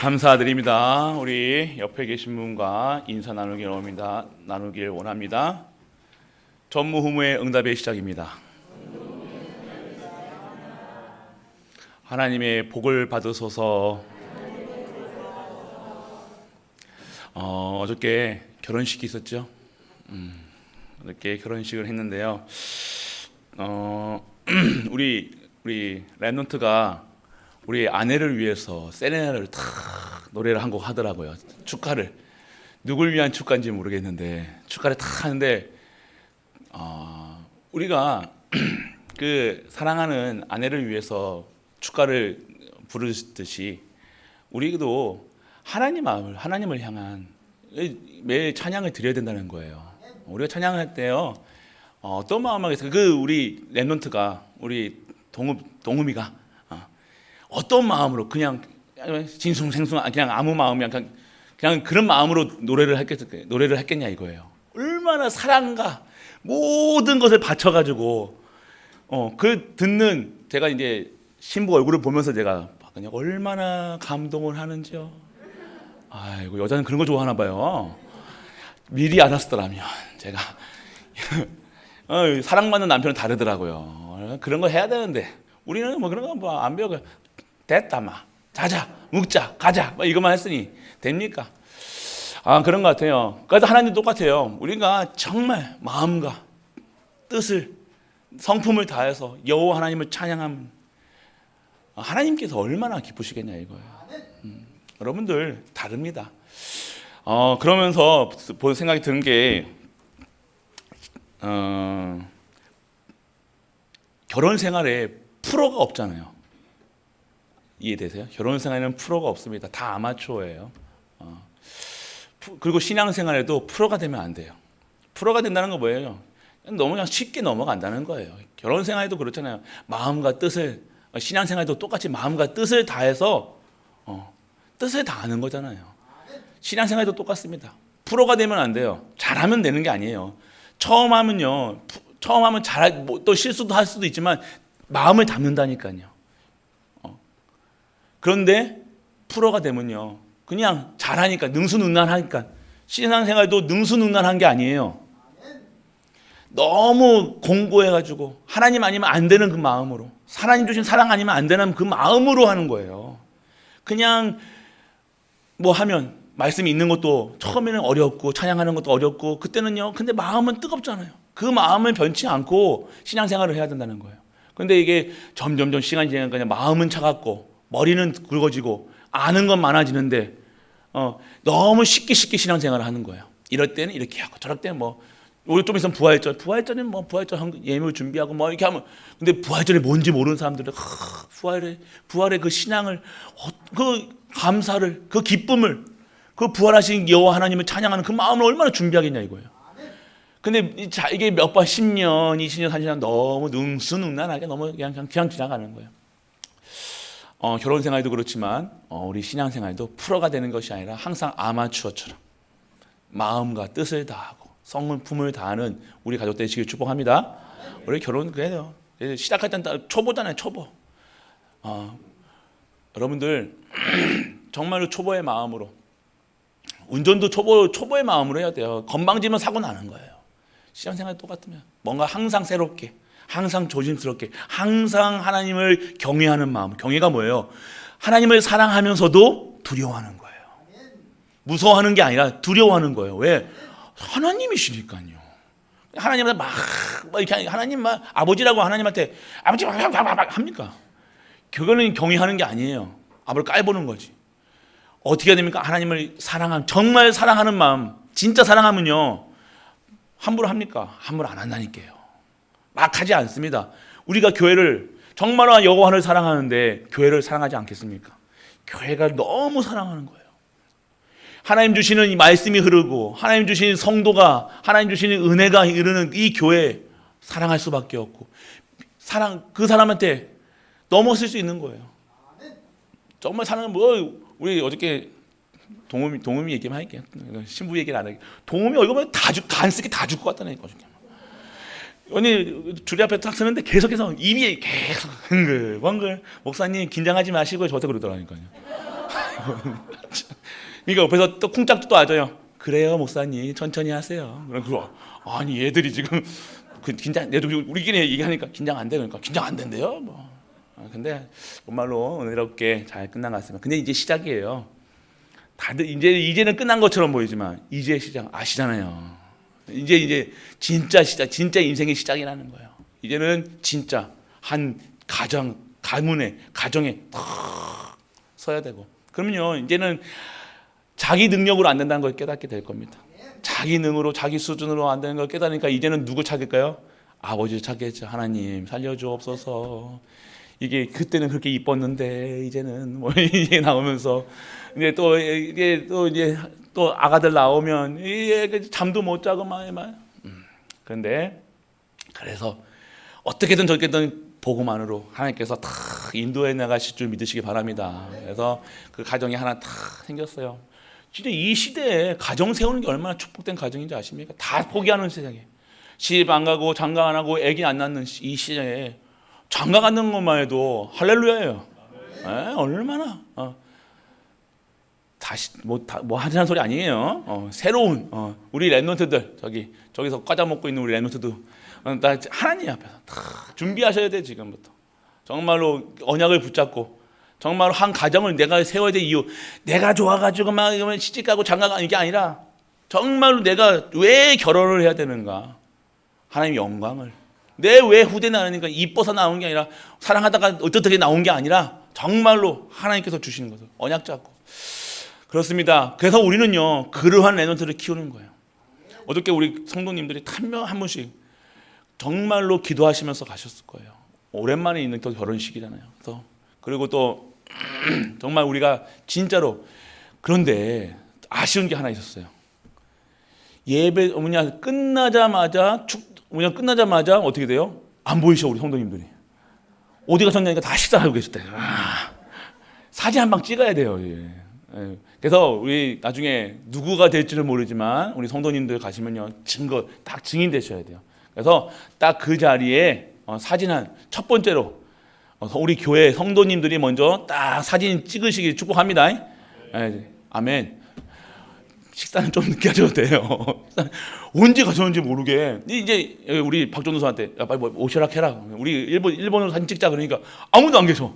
감사드립니다. 우리 옆에 계신 분과 인사 나누길 원합니다. 전무후무의 응답의 시작입니다. 하나님의 복을 받으소서. 어저께 결혼식이 있었죠. 어저께 결혼식을 했는데요. 우리 랩넌트가 우리 아내를 위해서 세레나를 탁 노래를 한 곡 하더라고요. 축가를. 누굴 위한 축가인지 모르겠는데 축가를 탁 하는데 우리가 그 사랑하는 아내를 위해서 축가를 부르듯이 우리도 하나님을 향한 매일 찬양을 드려야 된다는 거예요. 우리가 찬양할 때요, 어떤 마음이 있어요? 우리 랩넌트가 우리 동음이가 어떤 마음으로 그냥 진숭생숭 그냥 아무 마음이 그냥 그런 마음으로 노래를 했겠냐 이거예요. 얼마나 사랑과 모든 것을 바쳐가지고 그 듣는 제가 이제 신부 얼굴을 보면서 제가 그냥 얼마나 감동을 하는지요. 아이고, 여자는 그런 거 좋아하나 봐요. 미리 알았더라면 제가 사랑받는 남편은 다르더라고요. 그런 거 해야 되는데 우리는 뭐 그런 거 안 배워. 됐다 마 자자 묵자 가자 이것만 했으니 됩니까? 그런 것 같아요. 그래서 하나님 똑같아요. 우리가 정말 마음과 뜻을 성품을 다해서 여호와 하나님을 찬양하면 하나님께서 얼마나 기쁘시겠냐 이거예요. 여러분들 다릅니다. 그러면서 본 생각이 드는 게 결혼 생활에 프로가 없잖아요. 이해되세요? 결혼 생활에는 프로가 없습니다. 다 아마추어예요. 그리고 신앙 생활에도 프로가 되면 안 돼요. 프로가 된다는 건 뭐예요? 너무 그냥 쉽게 넘어간다는 거예요. 결혼 생활에도 그렇잖아요. 마음과 뜻을, 신앙 생활도 똑같이 마음과 뜻을 다해서 뜻을 다하는 거잖아요. 신앙 생활도 똑같습니다. 프로가 되면 안 돼요. 잘하면 되는 게 아니에요. 처음 하면 또 실수도 할 수도 있지만 마음을 담는다니까요. 그런데 프로가 되면요, 그냥 잘하니까 능수능란하니까 신앙생활도 능수능란한 게 아니에요. 너무 공고해가지고 하나님 아니면 안 되는 그 마음으로, 하나님 주신 사랑 아니면 안 되는 그 마음으로 하는 거예요. 그냥 뭐 하면 말씀이 있는 것도 처음에는 어렵고 찬양하는 것도 어렵고 그때는요, 근데 마음은 뜨겁잖아요. 그 마음을 변치 않고 신앙생활을 해야 된다는 거예요. 근데 이게 점점 시간이 지나니까 그냥 마음은 차갑고 머리는 굵어지고 아는 건 많아지는데 너무 쉽게 신앙생활을 하는 거예요. 이럴 때는 이렇게 하고 저럴 때는 우리 좀 있으면 부활절은 부활절 예물 준비하고 이렇게 하면, 근데 부활절이 뭔지 모르는 사람들은 부활의 그 신앙을, 그 감사를, 그 기쁨을, 그 부활하신 여호와 하나님을 찬양하는 그 마음을 얼마나 준비하겠냐 이거예요. 근데 이게 몇 번 10년, 20년, 30년 너무 능수능란하게 너무 그냥 지나가는 거예요. 결혼 생활도 그렇지만 우리 신앙 생활도 프로가 되는 것이 아니라 항상 아마추어처럼 마음과 뜻을 다하고 성품을 다하는 우리 가족 되시길 축복합니다. 우리 결혼 그래요. 시작할 때는 초보잖아요, 초보. 여러분들 정말로 초보의 마음으로, 운전도 초보의 마음으로 해야 돼요. 건방지면 사고 나는 거예요. 신앙생활 똑같으면 뭔가 항상 새롭게, 항상 조심스럽게, 항상 하나님을 경외하는 마음. 경외가 뭐예요? 하나님을 사랑하면서도 두려워하는 거예요. 무서워하는 게 아니라 두려워하는 거예요. 왜? 하나님이시니까요. 하나님한테 이렇게 하나님 아버지라고 하나님한테 아버지 합니까? 그거는 경외하는 게 아니에요. 아버지를 깔보는 거지. 어떻게 해야 됩니까? 하나님을 정말 사랑하는 마음, 진짜 사랑하면요, 함부로 합니까? 함부로 안 한다니까요. 막 하지 않습니다. 우리가 교회를 정말로 여호와를 사랑하는데 교회를 사랑하지 않겠습니까? 교회가 너무 사랑하는 거예요. 하나님 주시는 이 말씀이 흐르고 하나님 주시는 성도가, 하나님 주시는 은혜가 흐르는 이 교회 사랑할 수밖에 없고, 그 사람한테 넘어설 수 있는 거예요. 정말 사랑은 우리 어저께 동음이 얘기만 할게요. 신부 얘기를 안 할게요. 동음이 얼굴 보면 간쓰게 다 죽고 갔다니까. 언니 주례 앞에 딱 서는데 계속해서 입이 계속 흥글 목사님 긴장하지 마시고 저한테 그러더라니까요. 그러니까 옆에서 또 쿵짝도 와줘요. 그래요 목사님 천천히 하세요. 그리고 아니 얘들이 지금 긴장, 우리끼리 얘기하니까 긴장 안 돼. 그러니까 긴장 안 된대요. 뭐. 근데 정말로 은혜롭게 잘 끝난 것 같습니다. 근데 이제 시작이에요. 다들 이제는 끝난 것처럼 보이지만 이제 시작 아시잖아요. 이제 진짜 시작, 진짜 인생의 시작이라는 거예요. 이제는 진짜 한 가정에 탁 서야 되고. 그러면요 이제는 자기 능력으로 안 된다는 걸 깨닫게 될 겁니다. 자기 능으로 자기 수준으로 안 되는 걸 깨달으니까 이제는 누구 찾을까요? 아버지를 찾겠죠. 하나님 살려주옵소서. 이게 그때는 그렇게 이뻤는데 이제는 뭐 이게 나오면서 이제 또 아가들 나오면 이게 잠도 못 자고 막. 그런데 그래서 어떻게든 저렇게든 복음만으로 하나님께서 다 인도해 나가실 줄 믿으시기 바랍니다. 그래서 그 가정이 하나 다 생겼어요. 진짜 이 시대에 가정 세우는 게 얼마나 축복된 가정인지 아십니까? 다 포기하는 세상에 시집 안 가고 장가 안 하고 애기 안 낳는 이 시대에 장가 갖는 것만 해도 할렐루야예요. 얼마나 다시 뭐 하자는 소리 아니에요. 새로운 우리 랩런트들 저기서 과자 먹고 있는 우리 랩런트도 다 하나님 앞에서 다 준비하셔야 돼. 지금부터 정말로 언약을 붙잡고 정말로 한 가정을 내가 세워야 될 이유, 내가 좋아가지고 막 시집 가고 장가 가는 게 아니라 정말로 내가 왜 결혼을 해야 되는가? 하나님의 영광을. 내 왜 후대 나니까 이뻐서 나온 게 아니라 사랑하다가 어떻게 나온 게 아니라 정말로 하나님께서 주시는 것을 언약 잡고. 그렇습니다. 그래서 우리는요 그러한 랩런트를 키우는 거예요. 어저께 우리 성도님들이 한 분씩 정말로 기도하시면서 가셨을 거예요. 오랜만에 있는 또 결혼식이잖아요. 그리고 또 정말 우리가 진짜로. 그런데 아쉬운 게 하나 있었어요. 예배 끝나자마자 어떻게 돼요? 안 보이셔. 우리 성도님들이 어디 가셨냐니까 다 식사하고 계셨대요. 사진 한 방 찍어야 돼요. 그래서 우리 나중에 누구가 될지는 모르지만 우리 성도님들 가시면요 딱 증인 되셔야 돼요. 그래서 딱 그 자리에 사진 첫 번째로 우리 교회 성도님들이 먼저 딱 사진 찍으시기 축복합니다. 아멘. 식사는 좀 늦게 하셔도 돼요. 언제 가셨는지 모르게. 이제 우리 박전도사한테 야, 빨리 오시라 해라. 우리 일본으로 사진 찍자 그러니까 아무도 안 계셔.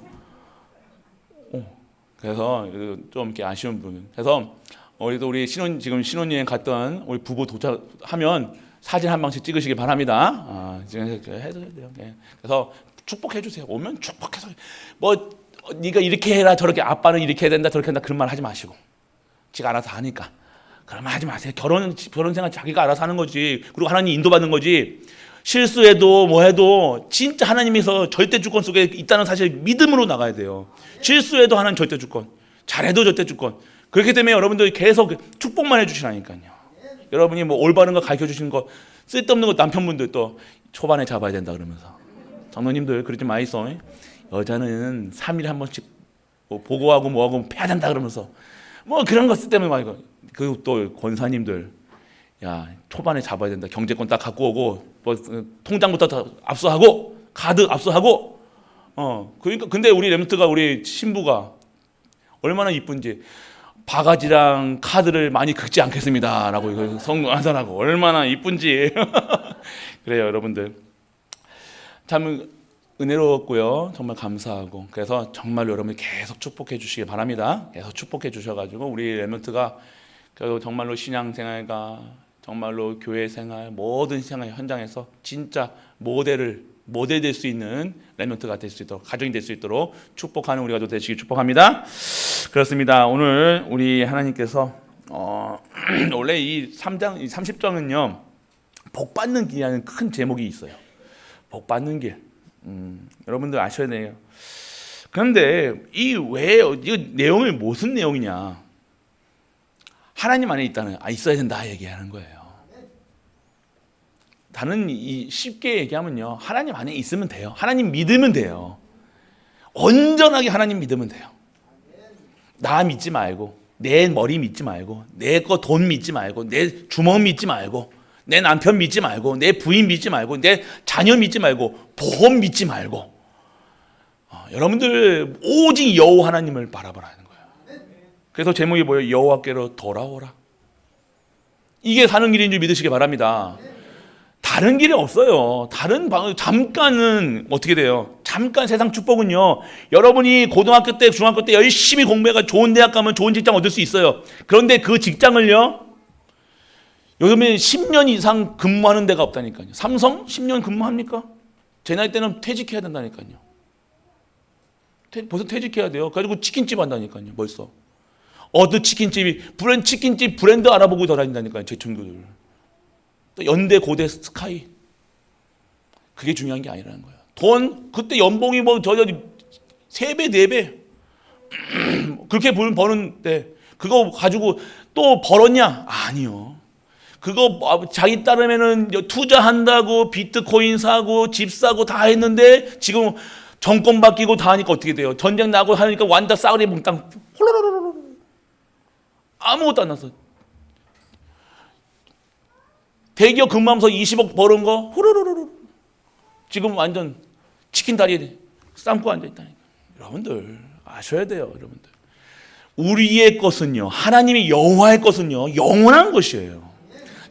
그래서 좀 이렇게 아쉬운 부분. 그래서 우리 지금 신혼여행 갔던 우리 부부 도착하면 사진 한 방씩 찍으시기 바랍니다. 지금 해도 돼요. 그래서 축복해 주세요. 오면 축복해서 뭐 네가 이렇게 해라 저렇게 아빠는 이렇게 해야 된다 저렇게 한다 그런 말 하지 마시고 지가 알아서 하니까 그런 말 하지 마세요. 결혼 생활 자기가 알아서 하는 거지. 그리고 하나님 인도받는 거지. 실수해도 뭐 해도 진짜 하나님에서 절대 주권 속에 있다는 사실 믿음으로 나가야 돼요. 실수해도 하나님 절대 주권, 잘해도 절대 주권. 그렇기 때문에 여러분들이 계속 축복만 해주시라니까요. 여러분이 뭐 올바른 거 가르쳐 주시는 거 쓸데없는 거 남편분들 또 초반에 잡아야 된다 그러면서 장로님들 그러지 마이소. 여자는 3일에 한 번씩 뭐 보고하고 뭐하고 패야 된다 그러면서 뭐 그런 거 쓸데없는 거 아니고. 그리고 또 권사님들 야 초반에 잡아야 된다. 경제권 딱 갖고 오고 뭐 통장부터 다 압수하고 카드 압수하고 그러니까 근데 우리 랩런트가 우리 신부가 얼마나 이쁜지 바가지랑 카드를 많이 긁지 않겠습니다라고 성공하더라고. 얼마나 이쁜지. 그래요 여러분들 참 은혜로웠고요. 정말 감사하고 그래서 정말로 여러분이 계속 축복해 주시기 바랍니다. 계속 축복해 주셔가지고 우리 랩런트가 정말로 신앙생활과 정말로 교회 생활 모든 생활 현장에서 진짜 모델 될 수 있는 랩런트가 될 수 있도록 가정이 될 수 있도록 축복하는 우리가 되시길 축복합니다. 그렇습니다. 오늘 우리 하나님께서 원래 이 3장, 이 30장은요 복 받는 길이라는 큰 제목이 있어요. 복 받는 길. 여러분들 아셔야 돼요. 그런데 이 내용이 무슨 내용이냐? 하나님 안에 있어야 된다 얘기하는 거예요. 다른 쉽게 얘기하면요, 하나님 안에 있으면 돼요. 하나님 믿으면 돼요. 온전하게 하나님 믿으면 돼요. 나 믿지 말고, 내 머리 믿지 말고, 내 거 돈 믿지 말고, 내 주먹 믿지 말고, 내 남편 믿지 말고, 내 부인 믿지 말고, 내 자녀 믿지 말고, 보험 믿지 말고, 여러분들 오직 여호와 하나님을 바라보라는 거예요. 그래서 제목이 뭐예요? 여호와께로 돌아오라. 이게 사는 길인 줄 믿으시기 바랍니다. 다른 길이 없어요. 잠깐은 어떻게 돼요? 잠깐 세상 축복은요, 여러분이 고등학교 때, 중학교 때 열심히 공부해서 좋은 대학 가면 좋은 직장 얻을 수 있어요. 그런데 그 직장을요, 요즘에 10년 이상 근무하는 데가 없다니까요. 삼성 10년 근무합니까? 제 나이 때는 퇴직해야 된다니까요. 벌써 퇴직해야 돼요. 그래가지고 치킨집 한다니까요. 벌써 어느 치킨집이 치킨집 브랜드 알아보고 돌아다닌다니까요. 제 친구들. 또 연대 고대 스카이. 그게 중요한 게 아니라는 거예요. 돈 그때 연봉이 뭐 저 3배 4배 그렇게 버는데 그거 가지고 또 벌었냐? 아니요. 그거 자기 따르면은 투자한다고 비트코인 사고 집 사고 다 했는데 지금 정권 바뀌고 다 하니까 어떻게 돼요? 전쟁 나고 하니까 완전 싸그리 몽땅 홀로로로로 아무것도 안 났어. 대기업 근무하면서 20억 버는 거 호로로로로 지금 완전 치킨 다리에 삶고 앉아있다니까. 여러분들 아셔야 돼요. 여러분들 우리의 것은요, 하나님이 여호와의 것은요 영원한 것이에요.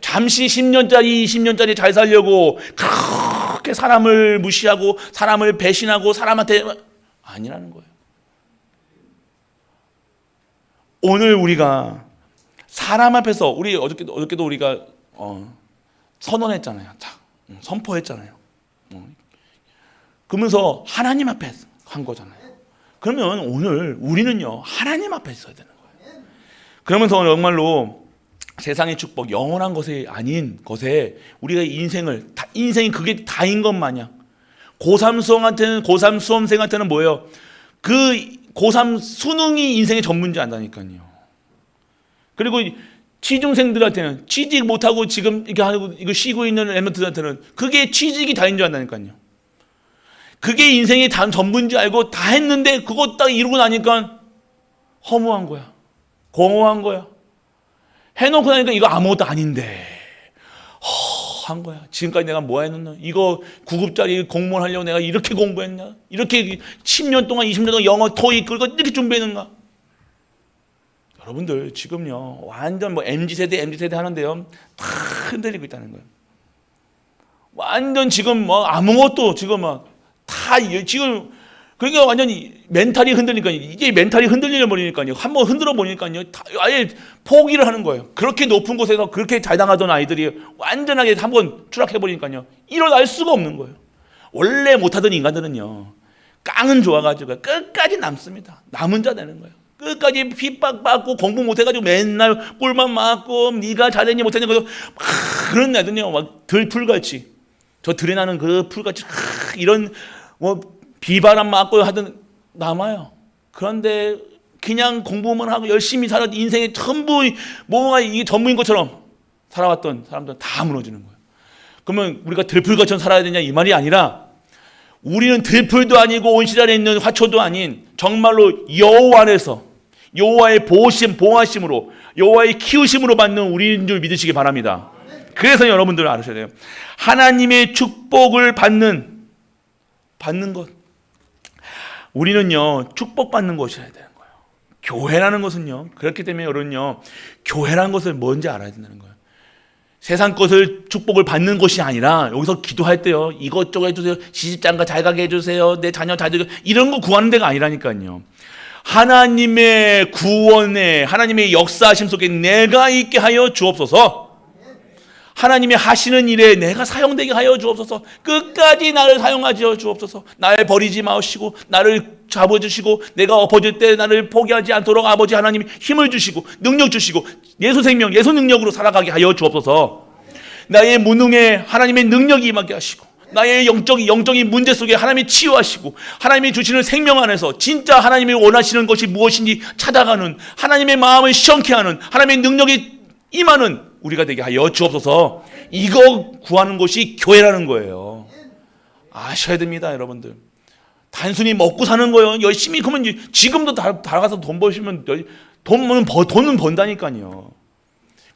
잠시 10년짜리 20년짜리 잘 살려고 그렇게 사람을 무시하고 사람을 배신하고 사람한테 아니라는 거예요. 오늘 우리가 사람 앞에서 우리 어저께도 우리가 선언했잖아요. 선포했잖아요. 그러면서 하나님 앞에 한 거잖아요. 그러면 오늘 우리는요 하나님 앞에 있어야 되는 거예요. 그러면서 정말로 세상의 축복, 영원한 것이 아닌 것에 우리가 인생이 그게 다인 것 마냥 고3 수험생한테는 뭐예요? 그 고3 수능이 인생의 전문지 안다니까요. 그리고 취중생들한테는 취직 못하고 지금 이거 쉬고 있는 애들한테는 그게 취직이 다인 줄 안다니까요. 그게 인생의 전부인지 알고 다 했는데 그거 딱 이루고 나니까 허무한 거야. 공허한 거야. 해놓고 나니까 이거 아무것도 아닌데 한 거야. 지금까지 내가 뭐 했느냐. 이거 9급짜리 공무원 하려고 내가 이렇게 공부했냐. 이렇게 10년 동안 20년 동안 영어 토익 그거 이렇게 준비했는가. 여러분들 지금요 완전 뭐 MZ세대 하는데요 다 흔들리고 있다는 거예요. 완전 지금 뭐 아무것도 지금 다 지금 그러니까 완전히 멘탈이 흔들리니까 이게 멘탈이 흔들려 버리니까요. 한번 흔들어 버리니까요 아예 포기를 하는 거예요. 그렇게 높은 곳에서 그렇게 잘 당하던 아이들이 완전하게 한번 추락해 버리니까요 일어날 수가 없는 거예요. 원래 못하던 인간들은요 깡은 좋아가지고 끝까지 남습니다. 남은 자 되는 거예요. 끝까지 핍박받고 공부 못해가지고 맨날 꿀만 맞고 네가 잘했니 못했니 그런 애들은요 막 들풀같이 저 들에 나는 그 풀같이 이런 뭐 비바람 맞고 하든 남아요. 그런데 그냥 공부만 하고 열심히 살아 인생의 전부 뭐가 이게 전부인 것처럼 살아왔던 사람들은 다 무너지는 거예요. 그러면 우리가 들풀같이 살아야 되냐 이 말이 아니라 우리는 들풀도 아니고 온실 아래 있는 화초도 아닌 정말로 여호와 안에서 여호와의 보호하심으로 여호와의 키우심으로 받는 우리인 줄 믿으시기 바랍니다. 그래서 여러분들 알으셔야 돼요. 하나님의 축복을 받는 것. 우리는요 축복받는 것이어야 되는 거예요. 교회라는 것은요 그렇기 때문에 여러분요 교회라는 것을 뭔지 알아야 된다는 거예요. 세상 것을 축복을 받는 것이 아니라 여기서 기도할 때요 이것저것 해주세요. 시집장가 잘 가게 해주세요. 내 자녀 잘 되게 이런 거 구하는 데가 아니라니까요. 하나님의 구원에 하나님의 역사하심 속에 내가 있게 하여 주옵소서. 하나님이 하시는 일에 내가 사용되게 하여 주옵소서. 끝까지 나를 사용하여 주옵소서. 나를 버리지 마시고 나를 잡아주시고 내가 엎어질 때 나를 포기하지 않도록 아버지 하나님이 힘을 주시고 능력 주시고 예수 생명 예수 능력으로 살아가게 하여 주옵소서. 나의 무능에 하나님의 능력이 임하게 하시고 나의 영적인 문제 속에 하나님이 치유하시고 하나님이 주시는 생명 안에서 진짜 하나님이 원하시는 것이 무엇인지 찾아가는 하나님의 마음을 시원케 하는 하나님의 능력이 임하는 우리가 되게 하여 주옵소서. 이거 구하는 것이 교회라는 거예요. 아셔야 됩니다, 여러분들. 단순히 먹고 사는 거예요. 열심히 그러면 지금도 나가서 돈 버시면 돈은 번다니까요.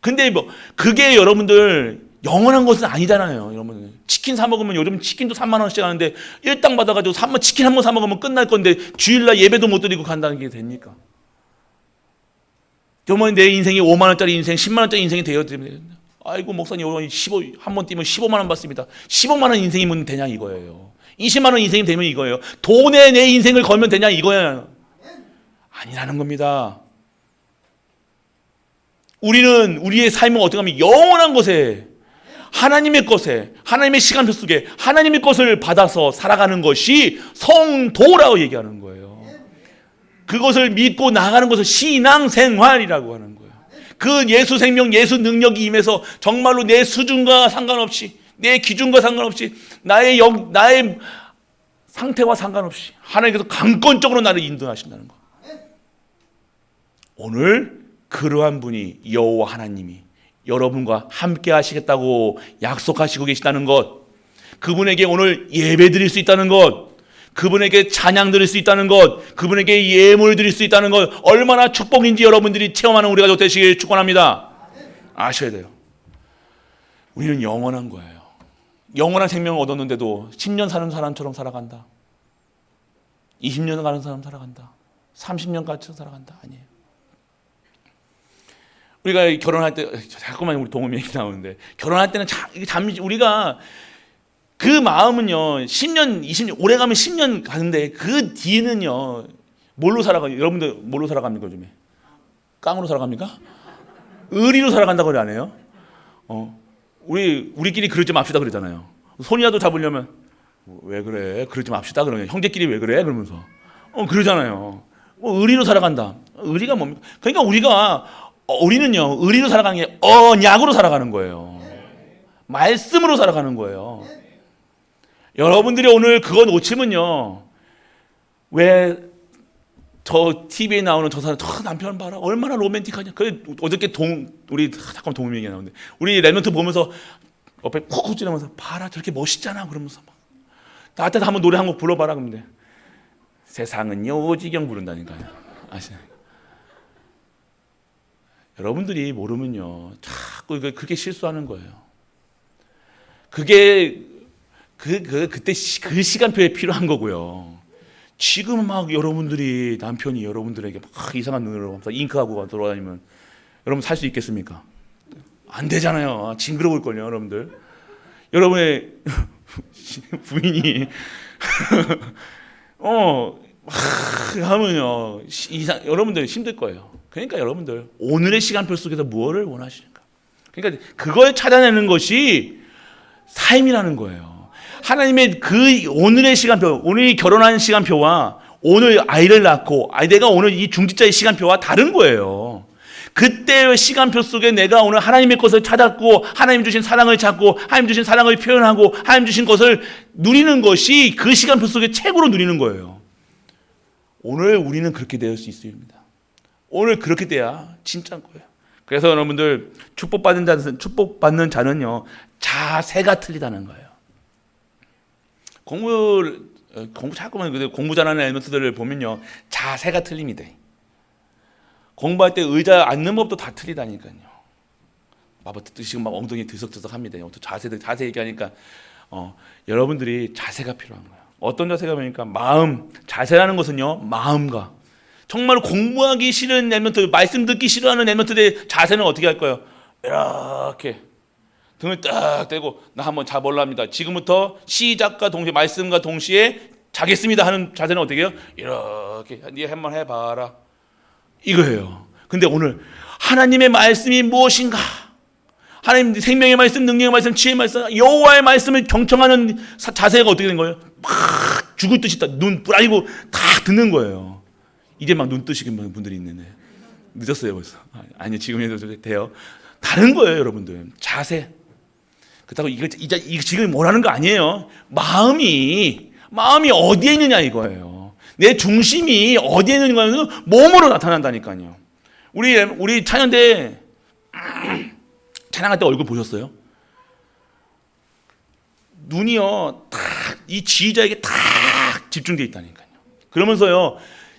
근데 뭐 그게 여러분들 영원한 것은 아니잖아요. 여러분 치킨 사 먹으면 요즘 치킨도 3만 원씩 하는데 일당 받아가지고 치킨 한 번 사 먹으면 끝날 건데 주일날 예배도 못 드리고 간다는 게 됩니까? 정말 내 인생이 5만 원짜리 인생, 10만 원짜리 인생이 되어야 됩니다. 아이고 목사님 한 번 뛰면 15만 원 받습니다. 15만 원 인생이면 되냐 이거예요. 20만 원 인생이 되면 이거예요. 돈에 내 인생을 걸면 되냐 이거예요. 아니라는 겁니다. 우리는 우리의 삶을 어떻게 하면 영원한 것에, 하나님의 것에, 하나님의 시간표 속에 하나님의 것을 받아서 살아가는 것이 성도라고 얘기하는 거예요. 그것을 믿고 나가는 것을 신앙생활이라고 하는 거예요. 그 예수 생명, 예수 능력이 임해서 정말로 내 수준과 상관없이, 내 기준과 상관없이, 나의 상태와 상관없이 하나님께서 강권적으로 나를 인도하신다는 거. 오늘 그러한 분이 여호와 하나님이 여러분과 함께 하시겠다고 약속하시고 계시다는 것, 그분에게 오늘 예배 드릴 수 있다는 것, 그분에게 찬양 드릴 수 있다는 것, 그분에게 예물 드릴 수 있다는 것, 얼마나 축복인지 여러분들이 체험하는 우리가 되시길 축원합니다. 아셔야 돼요. 우리는 영원한 거예요. 영원한 생명을 얻었는데도 10년 사는 사람처럼 살아간다, 20년 가는 사람 살아간다, 30년 같이 살아간다, 아니에요. 우리가 결혼할 때 자꾸만 우리 동음이 얘기 나오는데, 결혼할 때는 잠시 우리가 그 마음은요 10년 20년 오래 가면 10년 가는데 그 뒤에는요 뭘로 살아가요? 여러분들 뭘로 살아갑니까 요즘에? 깡으로 살아갑니까? 의리로 살아간다고 그래 안 해요? 우리끼리 그러지 맙시다 그러잖아요. 손이라도 잡으려면 왜 그래? 그러지 맙시다 그러면 형제끼리 왜 그래? 그러면서 그러잖아요. 의리로 살아간다. 의리가 뭡니까? 그러니까 우리는요 의리로 살아가는 게 언약으로 살아가는 거예요. 말씀으로 살아가는 거예요. 여러분들이 오늘 그거 놓치면요, 왜 저 TV에 나오는 저 사람, 저 남편 봐라 얼마나 로맨틱하냐. 그 어저께 우리 잠깐 동음 얘기 나오는데, 우리 랩런트 보면서 옆에 콕콕 찌르면서 봐라 저렇게 멋있잖아 그러면서 막 나한테 한번 노래 한 곡 불러봐라 그러는데, 세상은요 오지경 부른다니까요. 아시나요? 여러분들이 모르면요 자꾸 그렇게 실수하는 거예요. 그게 그때 그 시간표에 필요한 거고요. 지금 막 여러분들이 남편이 여러분들에게 막 이상한 눈으로 잉크하고 돌아다니면 여러분 살 수 있겠습니까? 안 되잖아요. 징그러울걸요 여러분들. 여러분의 부인이 하면요 여러분들 힘들 거예요. 그러니까 여러분들 오늘의 시간표 속에서 무엇을 원하시는가, 그러니까 그걸 찾아내는 것이 삶이라는 거예요. 하나님의 그 오늘의 시간표, 오늘 결혼한 시간표와 오늘 아이를 낳고 내가 오늘 이 중직자의 시간표와 다른 거예요. 그때의 시간표 속에 내가 오늘 하나님의 것을 찾았고, 하나님 주신 사랑을 찾고, 하나님 주신 사랑을 표현하고, 하나님 주신 것을 누리는 것이 그 시간표 속에 최고로 누리는 거예요. 오늘 우리는 그렇게 될 수 있습니다. 오늘 그렇게 돼야 진짜인 거예요. 그래서 여러분들 축복받는 자는요 자세가 틀리다는 거예요. 공부 자꾸만 공부 잘하는 엘리먼트들을 보면요 자세가 틀립니다. 공부할 때 의자 앉는 법도 다 틀리다니까요. 지금 막 엉덩이 들썩들썩합니다. 또 자세 얘기하니까 여러분들이 자세가 필요한 거예요. 어떤 자세가 필요하니까 자세라는 것은요 마음과, 정말 공부하기 싫은 엘리먼트, 말씀 듣기 싫어하는 엘리먼트들의 자세는 어떻게 할 거예요? 이렇게 등을 딱 떼고 나 한번 자볼라 합니다. 지금부터 시작과 동시에 말씀과 동시에 자겠습니다 하는 자세는 어떻게 해요? 이렇게 네 한번 해봐라 이거예요. 근데 오늘 하나님의 말씀이 무엇인가, 하나님 생명의 말씀, 능력의 말씀, 지혜의 말씀, 여호와의 말씀을 경청하는 자세가 어떻게 된 거예요? 막 죽을 듯이 눈 뿌라리고 다 듣는 거예요. 이제 막 눈 뜨시는 분들이 있는데 늦었어요 벌써. 아니 지금에도 돼요. 다른 거예요 여러분들. 자세. 그렇다고 이거 지금 뭐라는 거 아니에요. 마음이 어디에 있느냐 이거예요. 내 중심이 어디에 있느냐는 몸으로 나타난다니까요. 우리 찬양대 찬양할 때 얼굴 보셨어요? 눈이요 딱 이 지휘자에게 딱 집중되어 있다니까요. 그러면서요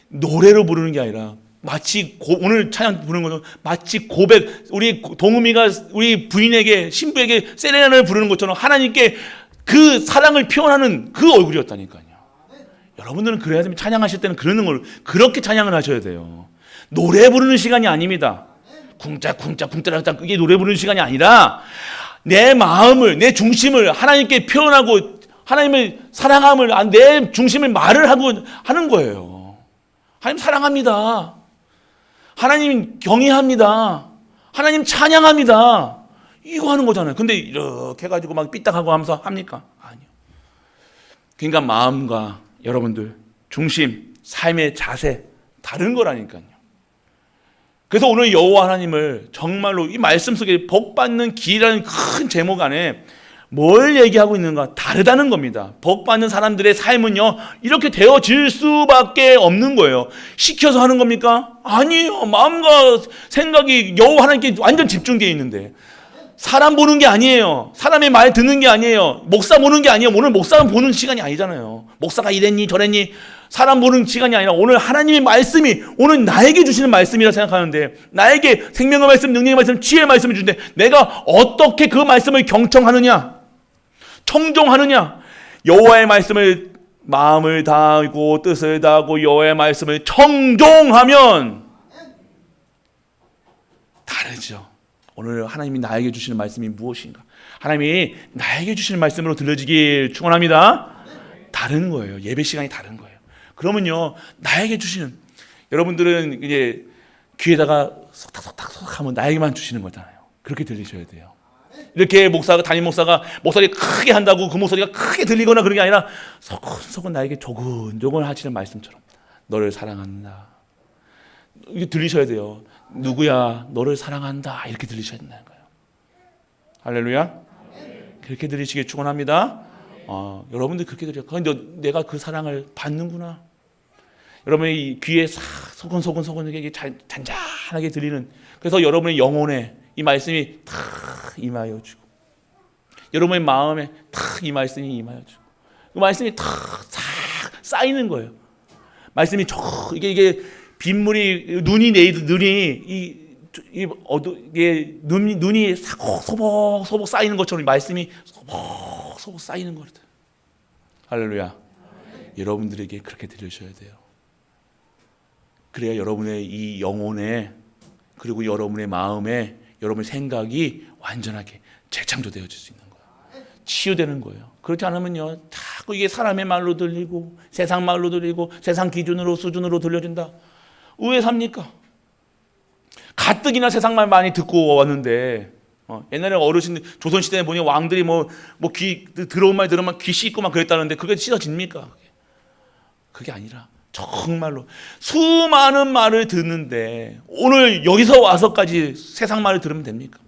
노래로 부르는 게 아니라 마치 오늘 찬양 부르는 것은 마치 고백, 우리 동음이가 우리 부인에게, 신부에게 세레나를 부르는 것처럼 하나님께 그 사랑을 표현하는 그 얼굴이었다니까요. 여러분들은 그래야 됩니다. 찬양하실 때는 그렇게 찬양을 하셔야 돼요. 노래 부르는 시간이 아닙니다. 쿵짝쿵짝쿵짝 이게 노래 부르는 시간이 아니라 내 마음을, 내 중심을 하나님께 표현하고 하나님을 사랑함을 내 중심을 말을 하고 하는 거예요. 하나님 사랑합니다. 하나님 경외합니다. 하나님 찬양합니다. 이거 하는 거잖아요. 근데 이렇게 해가지고 막 삐딱하고 하면서 합니까? 아니요. 그러니까 마음과 여러분들 중심, 삶의 자세 다른 거라니까요. 그래서 오늘 여호와 하나님을 정말로 이 말씀 속에 복받는 길이라는 큰 제목 안에 뭘 얘기하고 있는가? 다르다는 겁니다. 복받는 사람들의 삶은요, 이렇게 되어질 수밖에 없는 거예요. 시켜서 하는 겁니까? 아니에요. 마음과 생각이 여호와 하나님께 완전 집중되어 있는데 사람 보는 게 아니에요. 사람의 말 듣는 게 아니에요. 목사 보는 게 아니에요. 오늘 목사 보는 시간이 아니잖아요. 목사가 이랬니 저랬니 사람 보는 시간이 아니라 오늘 하나님의 말씀이 오늘 나에게 주시는 말씀이라 생각하는데 나에게 생명의 말씀, 능력의 말씀, 지혜의 말씀을 주는데 내가 어떻게 그 말씀을 경청하느냐, 청종하느냐. 여호와의 말씀을 마음을 다하고 뜻을 다하고 여호와의 말씀을 청종하면 다르죠. 오늘 하나님이 나에게 주시는 말씀이 무엇인가? 하나님이 나에게 주시는 말씀으로 들려지길 축원합니다. 다른 거예요. 예배 시간이 다른 거예요. 그러면요, 나에게 주시는, 여러분들은 이제 귀에다가 속닥속닥 하면 나에게만 주시는 거잖아요. 그렇게 들리셔야 돼요. 이렇게 목사가, 담임 목사가 목소리 크게 한다고 그 목소리가 크게 들리거나 그런 게 아니라 소근소근 나에게 조근조근 하시는 말씀처럼 너를 사랑한다. 이게 들리셔야 돼요. 누구야, 너를 사랑한다. 이렇게 들리셔야 된다는 거예요. 할렐루야. 그렇게 들리시길 축원합니다. 여러분들 그렇게 들려요. 근데 내가 그 사랑을 받는구나. 여러분의 귀에 싹 소근소근 이게 잔잔하게 들리는, 그래서 여러분의 영혼에 이 말씀이 탁 임하여 주고 여러분의 마음에 탁 이 말씀이 임하여 주고 그 말씀이 탁 쌓이는 거예요. 말씀이 이게 빗물이 눈이 눈이 소복 쌓이는 것처럼 말씀이 소복 쌓이는 거거든. 할렐루야. 여러분들에게 그렇게 들으셔야 돼요. 그래야 여러분의 이 영혼에 그리고 여러분의 마음에 여러분의 생각이 완전하게 재창조되어질 수 있는 거예요. 치유되는 거예요. 그렇지 않으면요, 자꾸 이게 사람의 말로 들리고 세상 말로 들리고 세상 기준으로 수준으로 들려진다. 왜 삽니까? 가뜩이나 세상 말 많이 듣고 왔는데 옛날에 어르신들 조선시대에 보니 왕들이 귀 들어온 말 들으면 귀 씻고 막 그랬다는데 그게 씻어집니까? 그게 아니라 정말로 수많은 말을 듣는데 오늘 여기서 와서까지 세상 말을 들으면 됩니까?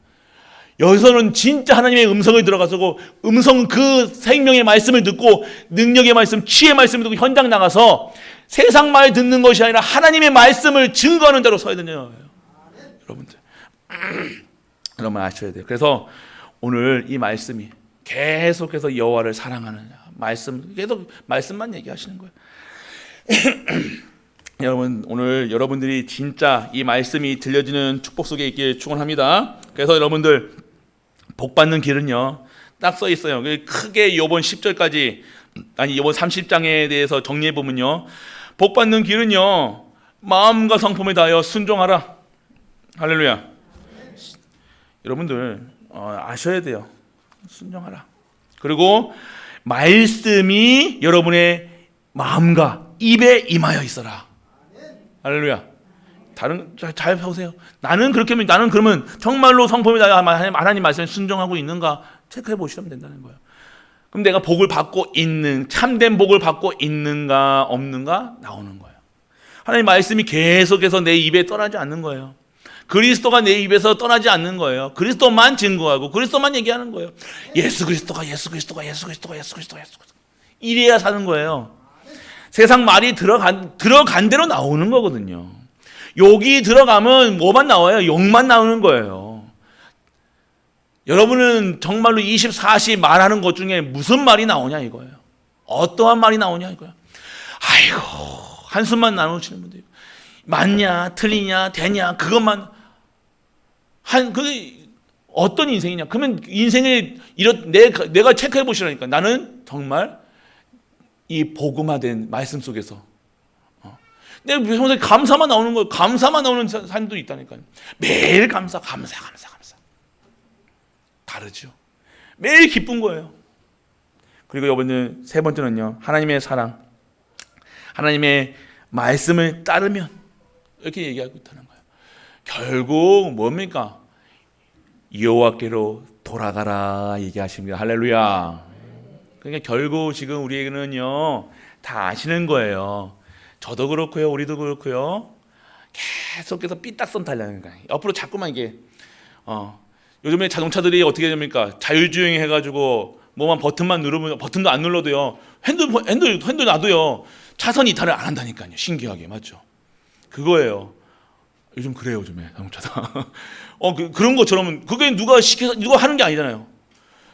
여기서는 진짜 하나님의 음성을 들어가서 음성 그 생명의 말씀을 듣고 능력의 말씀, 치의 말씀을 듣고 현장 나가서 세상 말 듣는 것이 아니라 하나님의 말씀을 증거하는 자로 서야 되는 거예요. 여러분들 여러분 아셔야 돼요. 그래서 오늘 이 말씀이 계속해서 여호와를 사랑하는 말씀, 계속 말씀만 얘기하시는 거예요. 여러분 오늘 여러분들이 진짜 이 말씀이 들려지는 축복 속에 있길 축원합니다. 그래서 여러분들 복 받는 길은요 딱 써 있어요. 크게 이번 10절까지 아니 이번 30장에 대해서 정리해 보면요, 복 받는 길은요 마음과 성품을 다하여 순종하라. 할렐루야. 여러분들 아셔야 돼요. 순종하라. 그리고 말씀이 여러분의 마음과 입에 임하여 있어라. 할렐루야. 잘 보세요. 나는 그러면 정말로 성품이 다하여 하나님 말씀에 순종하고 있는가 체크해 보시면 된다는 거예요. 그럼 내가 복을 받고 있는, 참된 복을 받고 있는가 없는가 나오는 거예요. 하나님 말씀이 계속해서 내 입에 떠나지 않는 거예요. 그리스도가 내 입에서 떠나지 않는 거예요. 그리스도만 증거하고 그리스도만 얘기하는 거예요. 예수 그리스도가 이래야 사는 거예요. 세상 말이 들어간 대로 나오는 거거든요. 욕이 들어가면 뭐만 나와요? 욕만 나오는 거예요. 여러분은 정말로 24시 말하는 것 중에 무슨 말이 나오냐 이거예요. 어떠한 말이 나오냐 이거예요. 아이고 한숨만 나누시는 분들, 맞냐 틀리냐 되냐 그것만 그게 어떤 인생이냐. 그러면 인생에 내가 체크해 보시라니까. 나는 정말 이 복음화된 말씀 속에서 내 평소에 감사만 나오는 거예요. 감사만 나오는 사람도 있다니까요. 매일 감사. 다르죠. 매일 기쁜 거예요. 그리고 여러분들 세 번째는요, 하나님의 사랑, 하나님의 말씀을 따르면 이렇게 얘기하고 있다는 거예요. 결국 뭡니까? 여호와께로 돌아가라 얘기하십니다. 할렐루야. 그러니까 결국 지금 우리에게는요 다 아시는 거예요. 저도 그렇고요, 우리도 그렇고요. 계속해서 삐딱선 달라는 거예요. 옆으로 자꾸만 이게 요즘에 자동차들이 어떻게 됩니까? 자율주행 해가지고 뭐만 버튼만 누르면, 버튼도 안 눌러도요, 핸들 놔도요 차선 이탈을 안 한다니까요. 신기하게. 맞죠? 그거예요. 요즘 그래요. 요즘에 자동차다. 그런 것처럼 그게 누가 시켜서 누가 하는 게 아니잖아요.